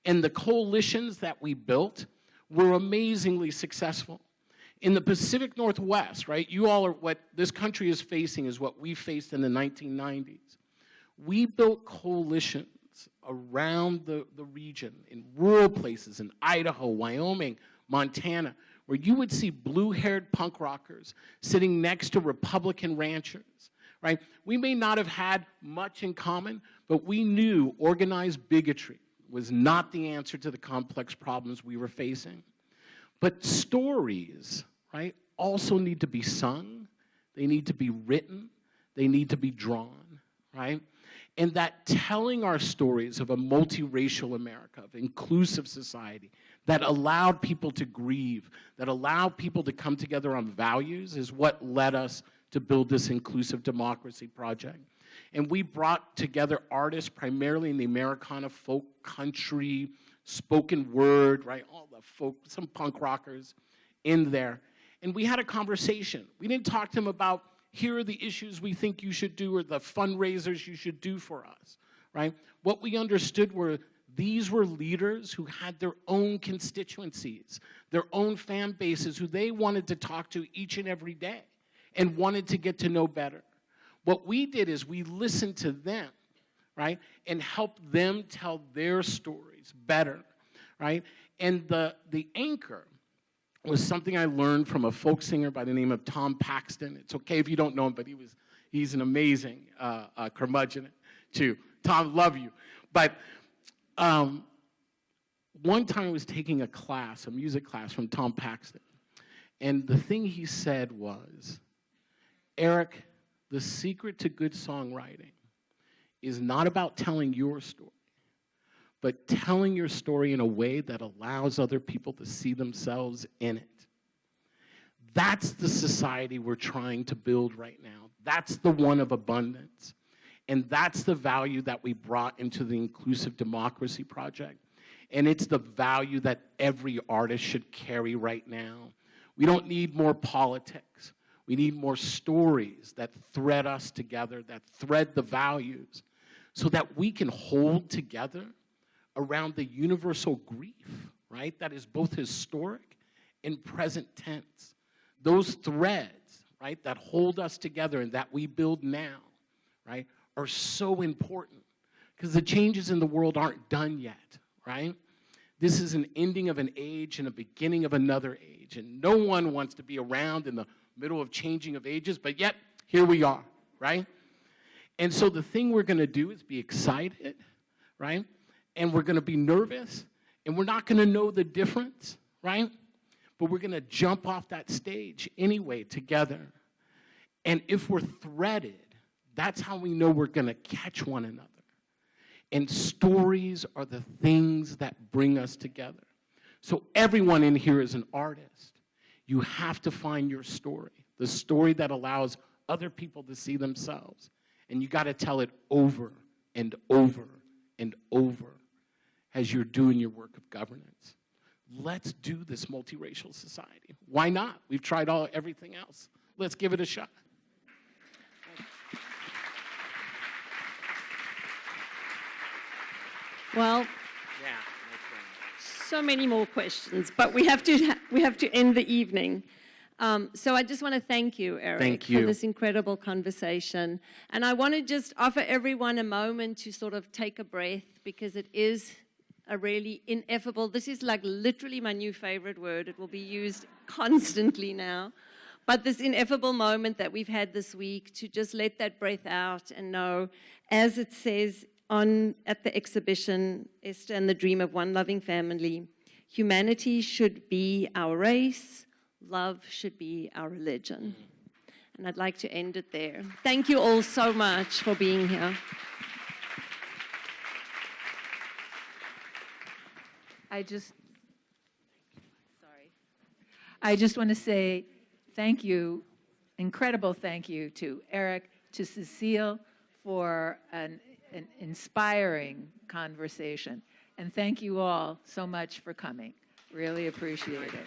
And the coalitions that we built were amazingly successful. In the Pacific Northwest, right, you all are, what this country is facing is what we faced in the 1990s. We built coalitions around the region, in rural places, in Idaho, Wyoming, Montana, where you would see blue-haired punk rockers sitting next to Republican ranchers, right? We may not have had much in common, but we knew organized bigotry was not the answer to the complex problems we were facing. But stories, right, also need to be sung, they need to be written, they need to be drawn, right? And that telling our stories of a multiracial America, of inclusive society, that allowed people to grieve, that allowed people to come together on values is what led us to build this inclusive democracy project. And we brought together artists primarily in the Americana, folk, country, spoken word, right? All the folk, some punk rockers in there. And we had a conversation. We didn't talk to them about, here are the issues we think you should do or the fundraisers you should do for us, right? What we understood were these were leaders who had their own constituencies, their own fan bases who they wanted to talk to each and every day and wanted to get to know better. What we did is we listened to them, right, and helped them tell their stories better, right? And the anchor was something I learned from a folk singer by the name of Tom Paxton. It's okay if you don't know him, but he's an amazing curmudgeon too. Tom, love you. But one time I was taking a class, a music class from Tom Paxton, and the thing he said was, Eric, the secret to good songwriting is not about telling your story, but telling your story in a way that allows other people to see themselves in it. That's the society we're trying to build right now. That's the one of abundance. And that's the value that we brought into the Inclusive Democracy Project. And it's the value that every artist should carry right now. We don't need more politics. We need more stories that thread us together, that thread the values, so that we can hold together around the universal grief, right? That is both historic and present tense. Those threads, right, that hold us together and that we build now, right, are so important because the changes in the world aren't done yet, right? This is an ending of an age and a beginning of another age, and no one wants to be around in the middle of changing of ages, but yet here we are, right? And so the thing we're going to do is be excited, right? And we're going to be nervous, and we're not going to know the difference, right? But we're going to jump off that stage anyway together. And if we're threaded, that's how we know we're going to catch one another. And stories are the things that bring us together. So everyone in here is an artist. You have to find your story, the story that allows other people to see themselves. And you got to tell it over and over and over as you're doing your work of governance. Let's do this multiracial society. Why not? We've tried everything else. Let's give it a shot. Well, so many more questions, but we have to end the evening. So I just want to thank you, Eric, for this incredible conversation. And I want to just offer everyone a moment to sort of take a breath, because it is a really ineffable, this is like literally my new favorite word. It will be used constantly now. But this ineffable moment that we've had this week, to just let that breath out and know, as it says at the exhibition, Esther and the Dream of One Loving Family, humanity should be our race, love should be our religion. And I'd like to end it there. Thank you all so much for being here. I just want to say thank you, incredible thank you to Eric, to Cecile for an inspiring conversation. And thank you all so much for coming. Really appreciate it.